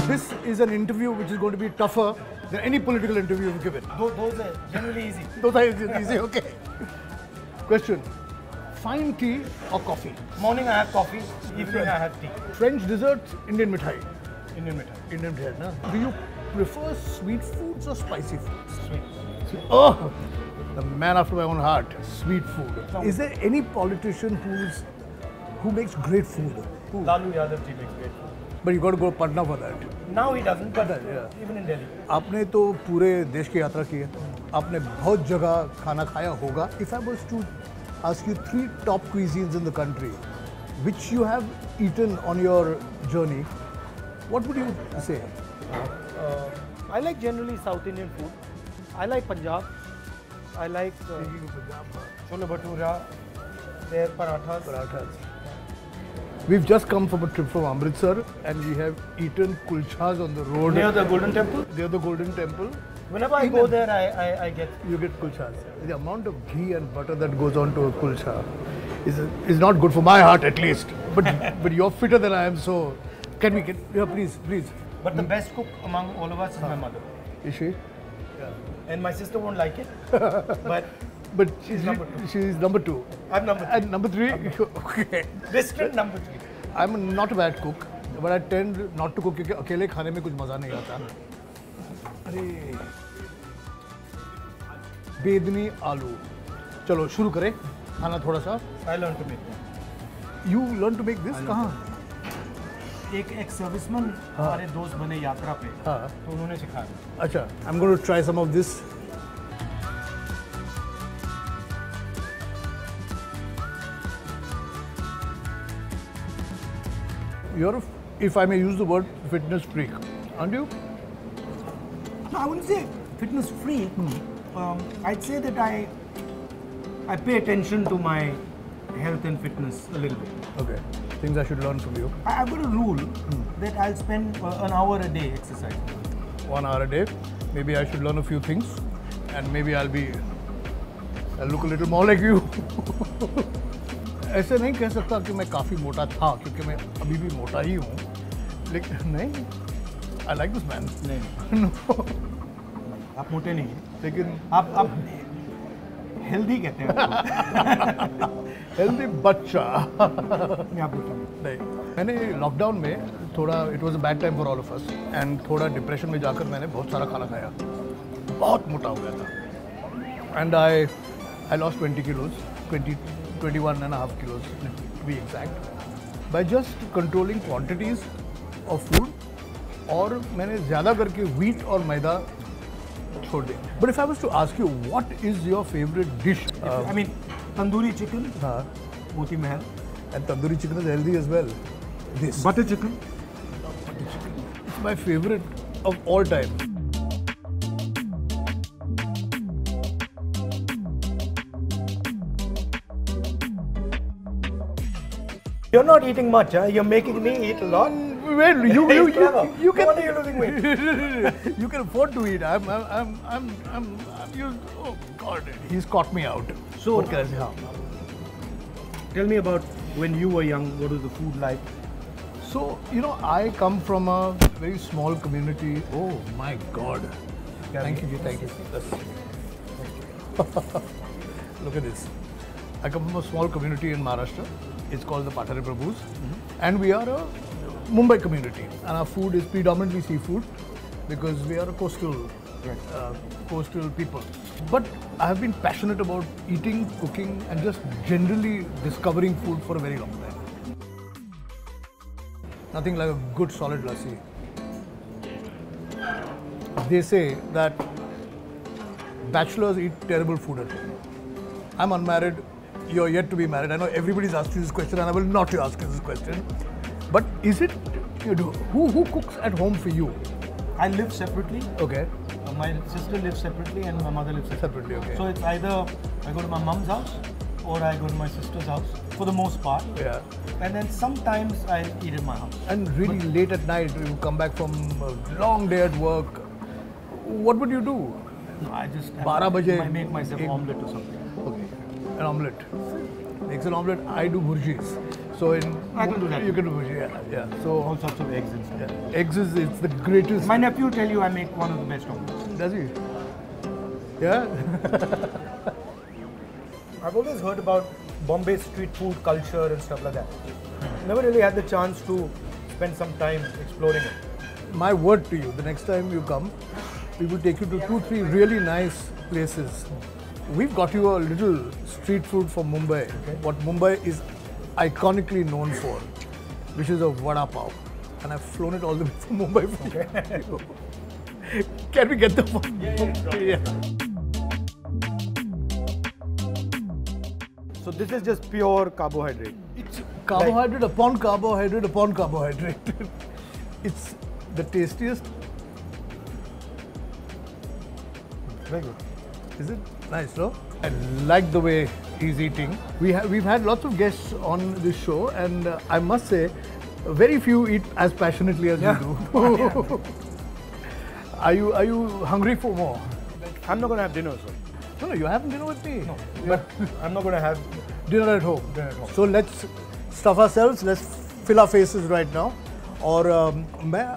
This is an interview which is going to be tougher than any political interview you've given. Those are generally easy. Those are easy, okay. Question. Fine tea or coffee? Morning I have coffee, evening I have tea. French desserts, Indian mithai. Indian mithai, na? Do you prefer sweet foods or spicy foods? Sweet. Oh, the man after my own heart. Sweet food. Is there any politician who makes great food? Lalu Yadav ji makes great food. But you got to go to Patna for that. Now he doesn't, but even in Delhi. आपने तो पूरे देश की यात्रा की है, आपने बहुत जगह खाना खाया होगा. If I was to ask you 3 top cuisines in the country, which you have eaten on your journey, what would you say? I like generally South Indian food. I like Punjab. I like chole bhatura, their parathas. We've just come from a trip from Amritsar and we have eaten kulchas on the road. Near the Golden Temple? Near the Golden Temple. Whenever I go there, I get... You get kulchas. The amount of ghee and butter that goes on to a kulcha is not good for my heart at least. But you're fitter than I am, so can we get... Yeah, please. But the best cook among all of us is my mother. Is she? Yeah. And my sister won't like it. But she's number 2. She's number 2. I'm number 3. And number 3? Okay. Distant number 3. I'm not a bad cook, but I tend not to cook क्योंकि अकेले खाने में कुछ मज़ा नहीं आता. अरे बेदनी आलू. चलो शुरू करें. खाना थोड़ा सा. I learned to make. You learn to make this? कहाँ? एक सर्विसमैन हमारे दोस्त बने यात्रा पे. हाँ. तो उन्होंने सिखाया. अच्छा. I'm going to try some of this. You're, if I may use the word, fitness freak, aren't you? No, I wouldn't say fitness freak. I'd say that I pay attention to my health and fitness a little bit. Okay, things I should learn from you. I've got a rule that I'll spend an hour a day exercising. 1 hour a day. Maybe I should learn a few things, and maybe I'll look a little more like you. ऐसे नहीं कह सकता कि मैं काफ़ी मोटा था क्योंकि मैं अभी भी मोटा ही हूँ लेकिन नहीं I like this man नहीं no. आप मोटे नहीं हैं लेकिन आप हेल्दी कहते हैं हेल्दी बच्चा नहीं मैंने लॉकडाउन में थोड़ा it was a bad time for all of us and थोड़ा डिप्रेशन में जाकर मैंने बहुत सारा खाना खाया बहुत मोटा हो गया था and I lost 20 kilos 21.5 kilos to be exact by just controlling quantities of food और मैंने ज़्यादा करके wheat और मैदा छोड़ दिया. But if I was to ask you what is your favorite dish? I mean tandoori chicken. हाँ. Moti Mahal. And tandoori chicken is healthy as well. This butter chicken. It's my favorite of all time. You're not eating much, huh? You're making me eat a lot. Well, you can. No wonder you're losing weight. You can afford to eat. Oh God, he's caught me out. So, what can I say? Tell me about when you were young. What was the food like? So I come from a very small community. Oh my God! Thank you. Look at this. I come from a small community in Maharashtra. It's called the Pathare Prabhus, and we are a Mumbai community, and our food is predominantly seafood because we are a coastal people. But I have been passionate about eating, cooking, and just generally discovering food for a very long time. Nothing like a good solid lassi. They say that bachelors eat terrible food at home. I'm unmarried. You're yet to be married. I know everybody's asked you this question and I will not ask you this question. But is it, who cooks at home for you? I live separately. Okay. My sister lives separately and my mother lives separately. Okay. So it's either I go to my mom's house or I go to my sister's house for the most part. Yeah. And then sometimes I eat in my house. And really late at night, you come back from a long day at work. What would you do? No, I just I make myself omelette or something. Okay. An omelette. Makes an omelette. I do bhurjis. So I can do that. You can do bhurji. Yeah. So all sorts of eggs and stuff. Yeah. Eggs it's the greatest. My nephew will tell you I make one of the best omelettes. Does he? Yeah. I've always heard about Bombay street food culture and stuff like that. Never really had the chance to spend some time exploring it. My word to you, the next time you come, we will take you to 2-3 really nice places. We've got you a little street food from Mumbai. Okay. What Mumbai is iconically known for, which is a vada pav. And I've flown it all the way from Mumbai for you. Can we get the phone? Yeah. So this is just pure carbohydrate. It's carbohydrate upon carbohydrate upon carbohydrate. It's the tastiest. Very good. Is it nice, no? I like the way he's eating. We've had lots of guests on this show, and I must say, very few eat as passionately as you do. Are you hungry for more? I'm not going to have dinner, sir. No, you're having dinner with me. No, but I'm not going to have dinner at home. So let's stuff ourselves. Let's fill our faces right now. और मैं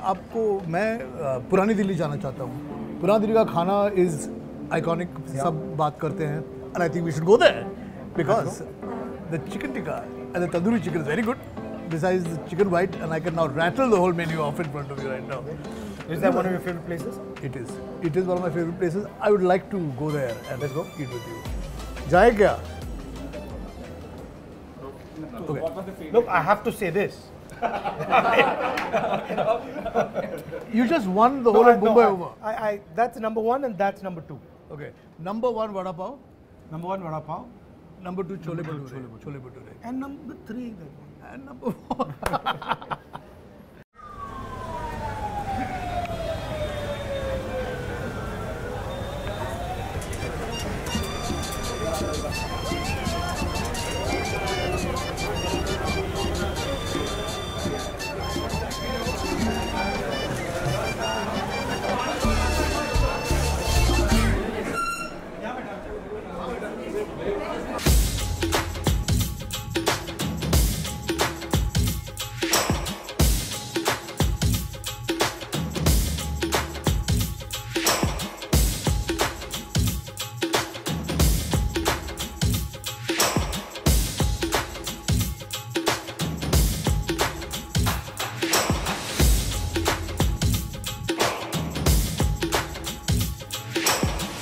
पुरानी दिल्ली जाना चाहता हूँ. पुरानी दिल्ली का खाना is iconic. सब बात करते हैं. And I think we should go there because the chicken tikka and the tandoori chicken is very good. Besides the chicken white, and I can now rattle the whole menu off in front of you right now. Is that one of your favorite places? It is. It is one of my favorite places. I would like to go there and let's go eat with you. Jai kya? Okay. Look, I have to say this. You just won the whole of Mumbai over. That's number one and that's number two. Okay. Number one vada pav. Number one vada pav. Number two chole bhature. Chole bhature. And number three. And number four.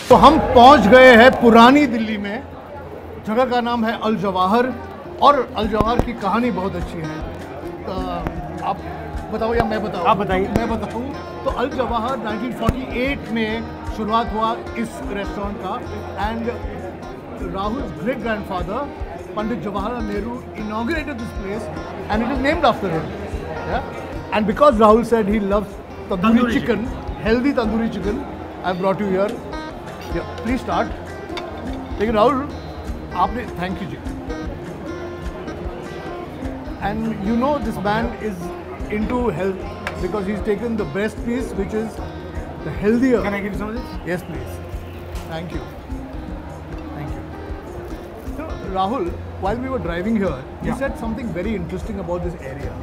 तो हम पहुंच गए हैं पुरानी दिल्ली में. जगह का नाम है अल जवाहर और अल जवाहर की कहानी बहुत अच्छी है. तो आप बताओ या मैं बताऊं? आप बताइए. मैं बताऊं तो अल जवाहर 1948 में शुरुआत हुआ इस रेस्टोरेंट का. And Rahul great grandfather Pandit Jawaharlal Nehru inaugurated this place and it is named after him. Yeah? And because Rahul said he loves tandoori chicken, healthy tandoori chicken, I brought you here. Yeah, please start. लेकिन राहुल आपने thank you ji. And you know this man is into health because he's taken the breast piece, which is the healthier. Can I give you some of this? Yes, please. Thank you. Thank you. So Rahul, while we were driving here, you said something very interesting about this area,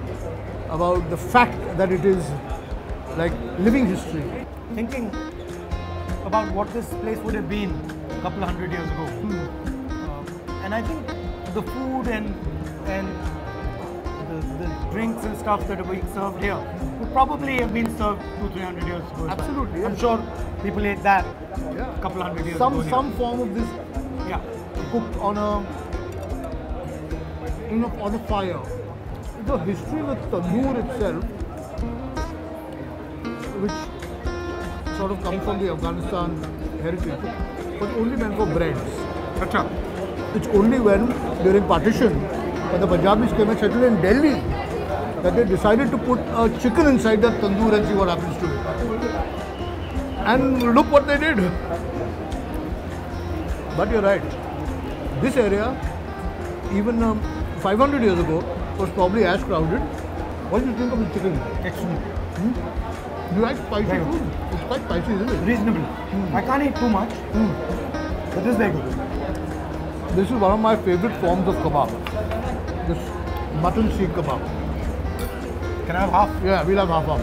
about the fact that it is like living history. Thinking about what this place would have been a couple of hundred years ago. And I think the food and the drinks and stuff that are being served here would probably have been served 200-300 years ago. Absolutely. I'm sure people ate that a couple of hundred years ago. Some form of this cooked on a fire. The history with tandoor itself, which sort of comes from the Afghanistan heritage, was only meant for breads. Which only when during partition, when the Punjabis came and settled in Delhi, that they decided to put a chicken inside that tandoor and see what happens to it. And look what they did. But you're right. This area, even 500 years ago, was probably as crowded. What do you think of the chicken? Excellent. You like spicy food? It's quite spicy, isn't it? Reasonable. I can't eat too much, but this is very good. This is one of my favorite forms of kebab. This mutton seekh kebab. Can I have half? Yeah, we'll have half.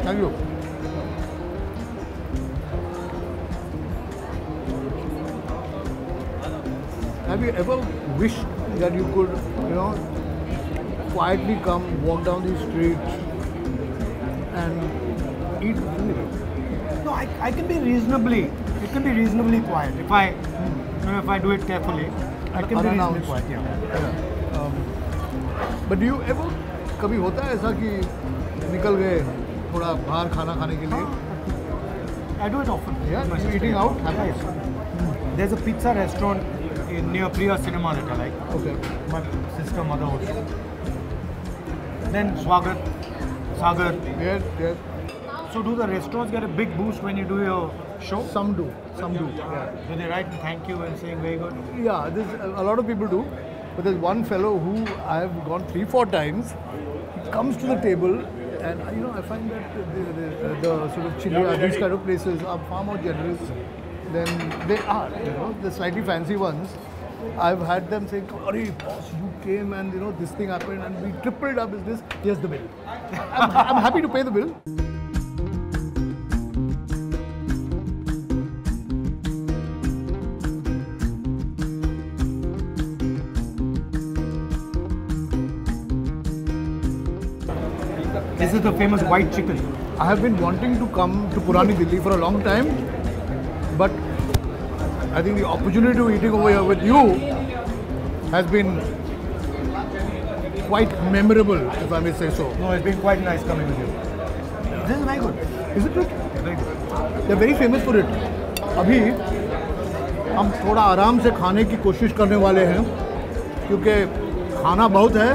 Thank you. Have you ever wished that you could, quietly come, walk down these streets and eat food? No, I can be reasonably. It can be reasonably quiet if I do it carefully. I can be reasonably quiet. Yeah. But do you ever, कभी होता है ऐसा कि निकल गए थोड़ा बाहर खाना खाने के लिए? I do it often. Yeah, eating out happens. There's a pizza restaurant near Priya Cinema Theatre, like. Okay. My sister, mother also. Then Swagat, Sagar. Yes, yes. So do the restaurants get a big boost when you do your show? Some do, some do. Yeah. Do they write thank you and saying very good? Yeah, a lot of people do. But there's one fellow who I have gone 3-4 times. He comes to the table, and I find that the sort of Chile, these kind of places are far more generous than they are. The slightly fancy ones. I've had them say, "Sorry, boss, you came and this thing happened, and we tripled our business. Here's the bill." I'm happy to pay the bill. This is the famous white chicken. I have been wanting to come to Purani Delhi for a long time, but I think the opportunity to eating over here with you has been quite memorable, if I may say so. No, it's been quite nice coming with you. This is very good. Is it good? Very good. They're very famous for it. अभी हम थोड़ा आराम से खाने की कोशिश करने वाले हैं, क्योंकि खाना बहुत है,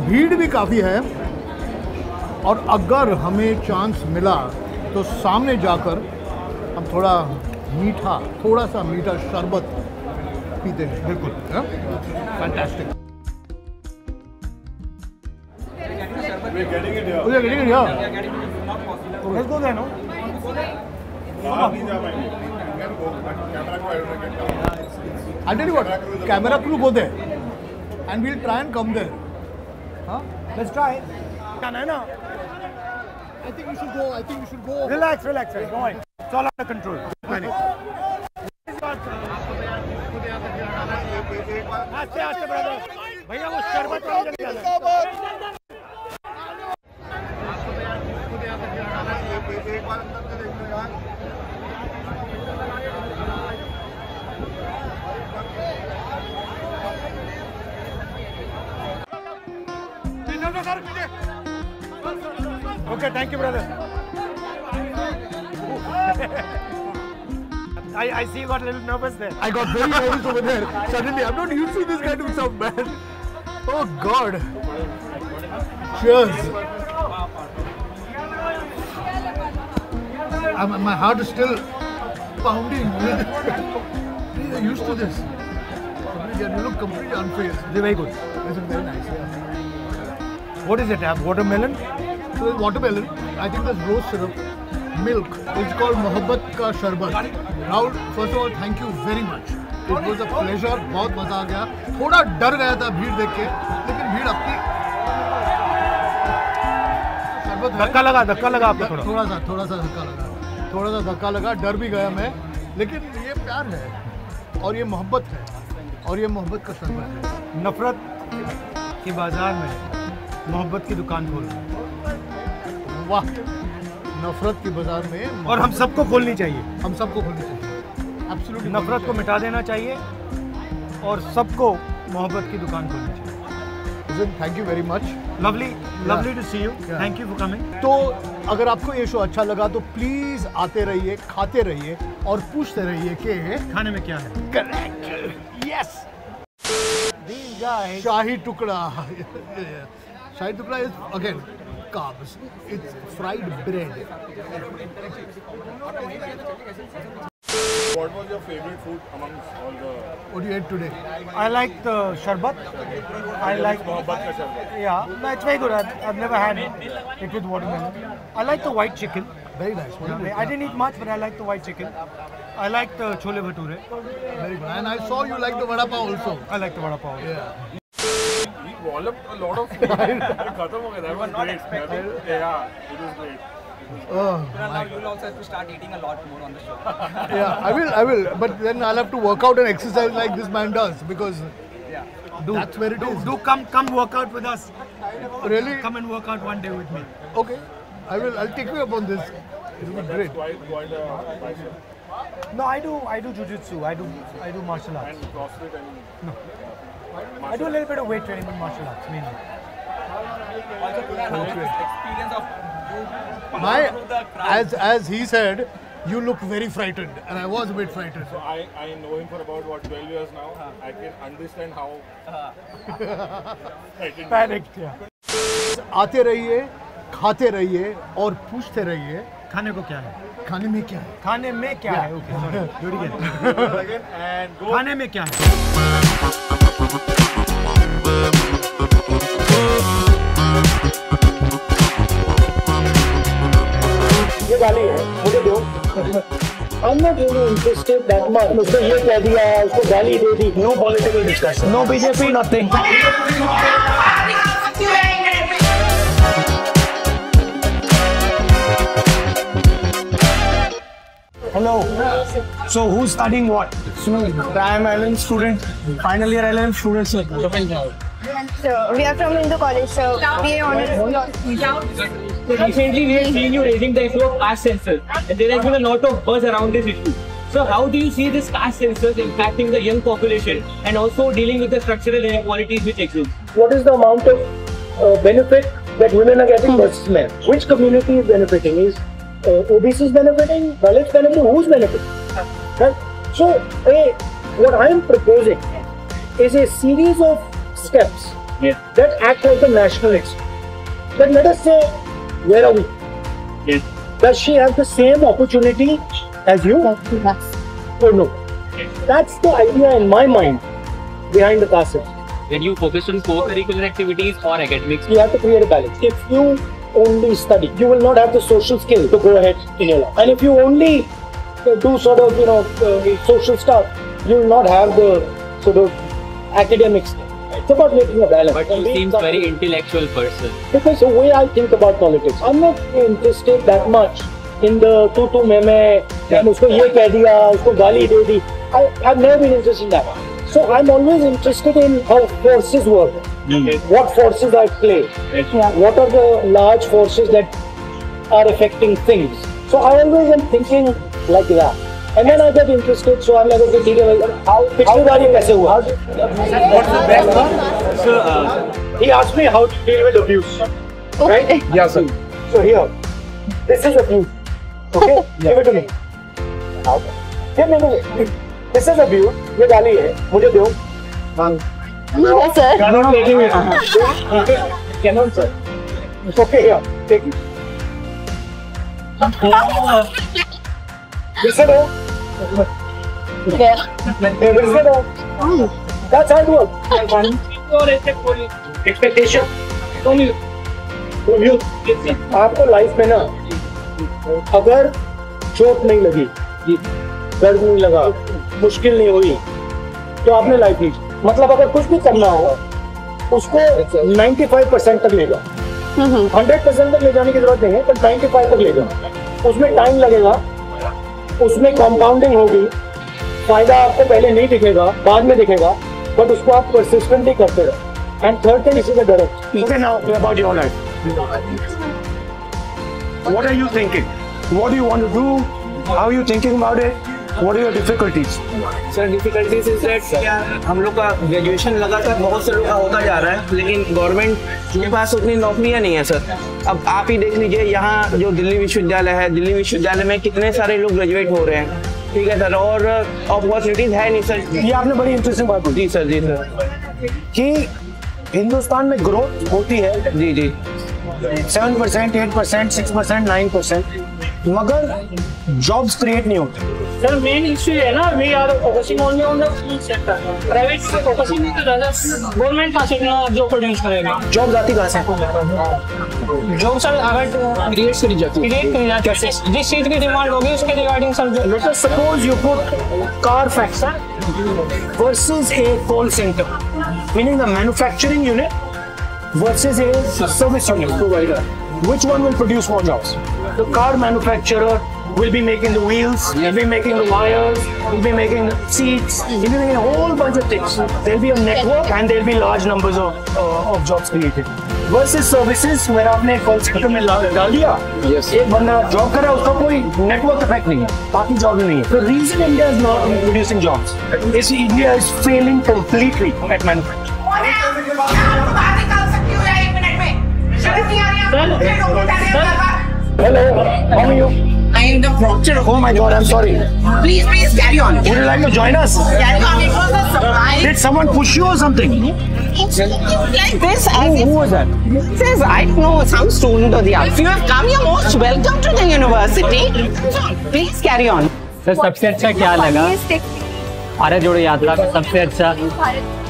भीड़ भी काफ़ी है, और अगर हमें चांस मिला तो सामने जाकर हम थोड़ा सा मीठा शरबत पीते हैं. बिल्कुल. Fantastic. We're getting it here. Oh, you're getting it here? Let's go there, no? I'll tell you what, camera crew go there and we'll try and come there. Huh? Let's try. I think we should go. Relax. Go on. It's all under control. आस्ते brother. भैया वो शरबत वाली जगह जाना. Okay, thank you, brother. I see you got a little nervous there. I got very nervous over there. Suddenly, I'm not used to this kind of stuff, man. Oh God. Cheers. My heart is still pounding. You're used to this. You look completely unfazed. They're very good. This is very nice. Yeah. What is it? Have watermelon? So there's watermelon. I think there's rose syrup, milk. It's called Mohabbat Ka Sharbat. Rahul, first of all, thank you very much. It was a pleasure. बहुत मजा आ गया. थोड़ा डर गया था भीड़ देख के, लेकिन भीड़ अपनी शरबत धक्का लगा आपको थोड़ा सा धक्का लगा. डर भी गया मैं, लेकिन ये प्यार है और ये मोहब्बत है और ये मोहब्बत का शरबत है. नफरत के बाजार में मोहब्बत की दुकान खोल. वाह. नफरत के बाजार में और हम सबको खोलनी चाहिए. Absolutely. नफरत को मिटा देना चाहिए और सबको मोहब्बत की दुकान खोलनी चाहिए. Thank you very much. Lovely to see you. Thank you for coming. तो अगर आपको ये शो अच्छा लगा तो प्लीज आते रहिए, खाते रहिए और पूछते रहिए कि खाने में क्या है. Correct. Yes. शाही टुकड़ा. Shahi tukda is again carbs. It's fried bread. What was your favorite food amongst all the? What you ate today? I like the sharbat. I like Mohabbat ka sharbat. Yeah, no, it's very good. I've never had it with watermelon. I like the white chicken. Very nice. I didn't eat much, but I like the white chicken. I like the chole bhature. Very good. And I saw you like the vada pav also. I like the vada pav. Yeah. We walloped a lot of food. That was great. Yeah, it was great. Oh, now you will also have to start eating a lot more on the show. Yeah, I will. But then I'll have to work out and exercise like this man does because that's where it is. Do come work out with us. Really? Come and work out one day with me. Okay, I will. I'll take you up on this. It will be great. Quite a bicep. No, I do jiu-jitsu. I do martial arts. And CrossFit and no. I do a little bit of weight training and martial arts mainly. Also, experience of as he said, you look very frightened, and I was a bit frightened. So I know him for about what 12 years now. I can understand how Panicked, yeah. आते रहिए, खाते रहिए और पूछते रहिए खाने को क्या है, खाने में क्या है, खाने में क्या है, ओके सॉरी खाने में क्या है। ये गाली है, मुझे दो। I'm not really interested that much. उसको ये कह दिया, उसको गाली दे दी। No political discussion. No BJP, nothing. Hello. So who's studying what? I am LLM student. Final year LLM student, sir. So we are from Hindu College, so we are on Recently, we have seen you raising the issue of caste census, and there has been a lot of buzz around this issue. So, how do you see this caste census impacting the young population and also dealing with the structural inequalities which exist? What is the amount of benefit that women are getting versus men? Which community is benefiting? Is OBCs benefiting? Dalits benefiting? Who's benefiting? Right? So, what I am proposing is a series of steps that act like a national exit. But let us say, where are we? Yes. Does she have the same opportunity as you? Or no? That's the idea in my mind behind the caste system. When you focus on co-curricular activities or academics, You have to create a balance. If you only study, you will not have the social skill to go ahead in your life. And if you only do sort of, social stuff, you will not have the sort of academic skill. It's about making a balance. but you seem very intellectual person. Because the way I think about politics, I'm not interested that much in the tu मैं and उसको ये कह दिया, उसको गाली दे दी. I've never been interested in that. So I'm always interested in how forces work. What forces are at play. What are the large forces that are affecting things. So I always am thinking like that. And then I get interested, so I'm like, okay, ठीक है, पिछली बार ये कैसे हुआ? What's the best one? So, he asked me how to deal with abuse. Right? Yeah, sir. So here, this is abuse. Okay? Give it to me. Give me. This is abuse. ये गाली है. मुझे दो. Yes, sir. Cannot taking it. Cannot, sir. Okay, here. Take it. Listen, That's how it works. Expectation from you. आपको life में ना अगर चोट नहीं लगी, दर्द नहीं लगा, मुश्किल नहीं हुई, तो आपने लाइफ नहीं। मतलब अगर कुछ भी करना हो, उसको 95% तक ले जाओ। 100% तक ले जाने की जरूरत नहीं है, पर 95 तक ले जाओ। उसमें टाइम लगेगा, उसमें कंपाउंडिंग होगी, फायदा आपको पहले नहीं दिखेगा, बाद में दिखेगा, बट उसको आप परसिस्टेंटली करते रहो। And third thing is the direct. Okay, now about your life, what are you thinking, what do you want to do, how you thinking about it, what are your difficulties? Sir, difficulties is that हम लोग का graduation लगातार बहुत से लोग का होता जा रहा है, लेकिन गवर्नमेंट के पास उतनी नौकरियां नहीं है सर। अब आप ही देख लीजिए, यहाँ जो दिल्ली विश्वविद्यालय है, दिल्ली विश्वविद्यालय में कितने सारे लोग ग्रेजुएट हो रहे हैं, ठीक है सर, और अपॉर्चुनिटीज है नहीं सर। ये आपने बड़ी इंटरेस्टिंग बात बोली। जी सर, जी सर, कि हिंदुस्तान में ग्रोथ होती है, जी जी, 7%, 8%, 6%, 9%, मगर जॉब्स क्रिएट नहीं होते। सर, मेन इश्यू है ना, we are focusing only on the sector, private से फोकसिंग नहीं कर रहा, गवर्नमेंट का सेक्टर जो प्रोड्यूस करेगा। जॉब्स आती कहाँ से? जॉब सर अगर क्रिएट करी जाती है, जिस चीज की डिमांड होगी उसके regarding sir. Let us suppose you put car factory versus a call center, meaning the manufacturing unit versus a service unit provider. Which one will produce more jobs? The car manufacturer will be making the wheels, will be making the wires, will be making the seats, will be making a whole bunch of things. There will be a network and there will be large numbers of jobs created. Versus services, where आपने call center में डाल दिया, एक बंदा job कर रहा है, उसका कोई नेटवर्क इफेक्ट नहीं है, बाकी जॉब नहीं है। The reason India is not producing jobs is India is failing completely at manufacturing. Hello, how are you? behind the proctor. Oh my God, I'm sorry. Please carry on. Would you like to join us? Carry on. It was a surprise. Did someone push you or something? Like this. Who was that? Says I don't know, some student or the other. If you have come, you're most welcome to the university. Please carry on. Sir सबसे अच्छा क्या लगा भारत जोड़ो यात्रा का सबसे अच्छा?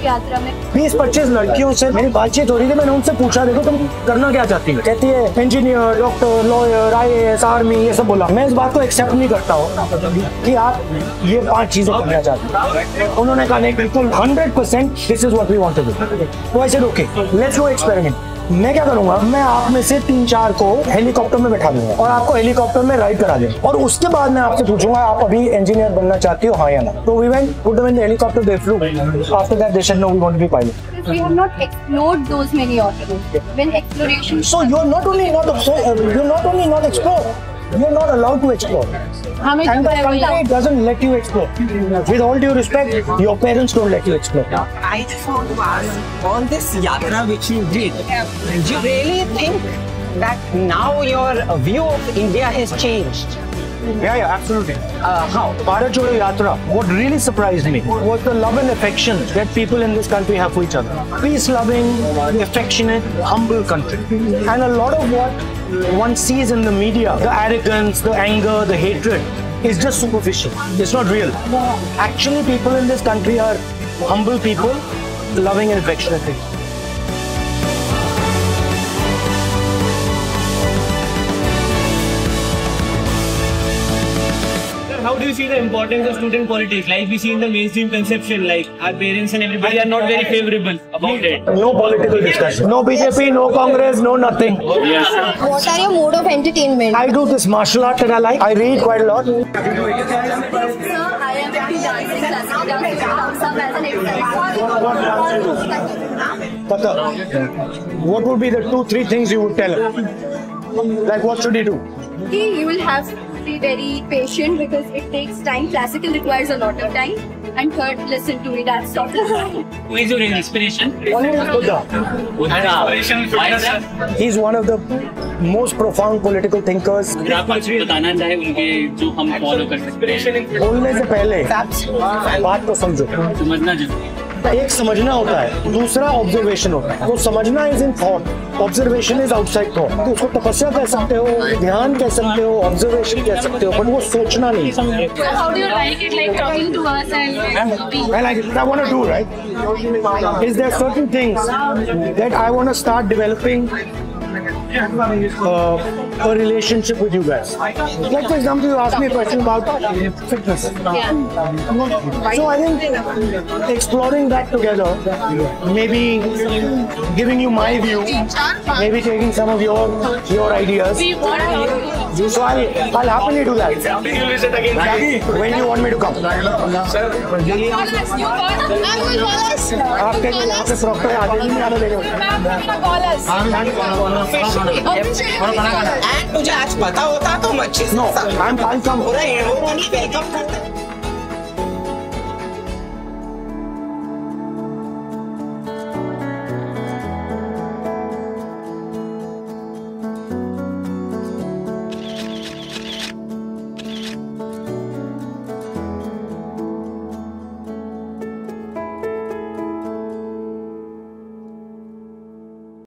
यात्रा में 20-25 लड़कियों से मेरी बातचीत हो रही थी। मैंने उनसे पूछा, देखो तुम करना क्या चाहती हो? कहती है engineer, doctor, lawyer, IAS, army, ये सब बोला। मैं इस बात को एक्सेप्ट नहीं करता हूँ कि आप ये 5 चीजें करना चाहते हो। उन्होंने कहा नहीं, बिल्कुल 100% this is what we want to do. तो I said okay, let's go experiment. मैं क्या करूंगा, मैं आप में से 3-4 को हेलीकॉप्टर में बैठा दूंगा और आपको हेलीकॉप्टर में राइड करा देंगे और उसके बाद मैं आपसे पूछूंगा आप अभी इंजीनियर बनना चाहती हो, हाँ या ना? तो we went, put them in the helicopter, they flew. After that they said no, we want to be pilot. We have not explored those many options. When exploration. So you're not only not explore, you're not allowed to explore. And the country doesn't let you explore. With all due respect, your parents don't let you explore. I just want to ask, on this yatra which you did, do you really think that now your view of India has changed? Yeah, absolutely. How? Bharat Jodo Yatra, what really surprised me was the love and affection that people in this country have for each other. Peace-loving, affectionate, humble country. And a lot of what one sees in the media, the arrogance, the anger, the hatred, is just superficial. It's not real. Actually, people in this country are humble people, loving and affectionate people. How do you see the importance of student politics? Like we see in the mainstream conception, like our parents and everybody are not very favorable about it. No political discussion. No BJP, no Congress, no nothing. Yes. What are your mode of entertainment? I do this martial art that I like. I read quite a lot. Sir, I am into dancing classes Tata, what would be the 2-3 things you would tell her? Like what should he do? You will have to be very patient because it takes time. Classical requires a lot of time. And third, listen to it and stop. Who is your inspiration? Buddha. He's one of the most profound political thinkers. आप कुछ भी बताना चाहे उनके जो हम follow कर सकते हैं? बोलने से पहले बात को समझो। समझना जरूरी है। एक समझना होता है, दूसरा ऑब्जर्वेशन होता है। तो समझना is in thought, observation is outside thought. तो उसको तपस्या कह सकते हो, ध्यान कह सकते हो, ऑब्जर्वेशन कह सकते हो, पर वो सोचना नहीं। How do you like it, like talking to us and? I like it. I want to do, right? Is there certain things that I want to start developing a relationship with you guys? Like for example, you asked me a question about fitness. So I think exploring that together, maybe giving you my view, maybe taking some of your ideas. So I'll happily do that. When you want me to come? आपके यहाँ पे proper आगे नहीं आने देंगे। तुझे आज पता होता तो मच्छी No, I'm come. पूरा वेलकम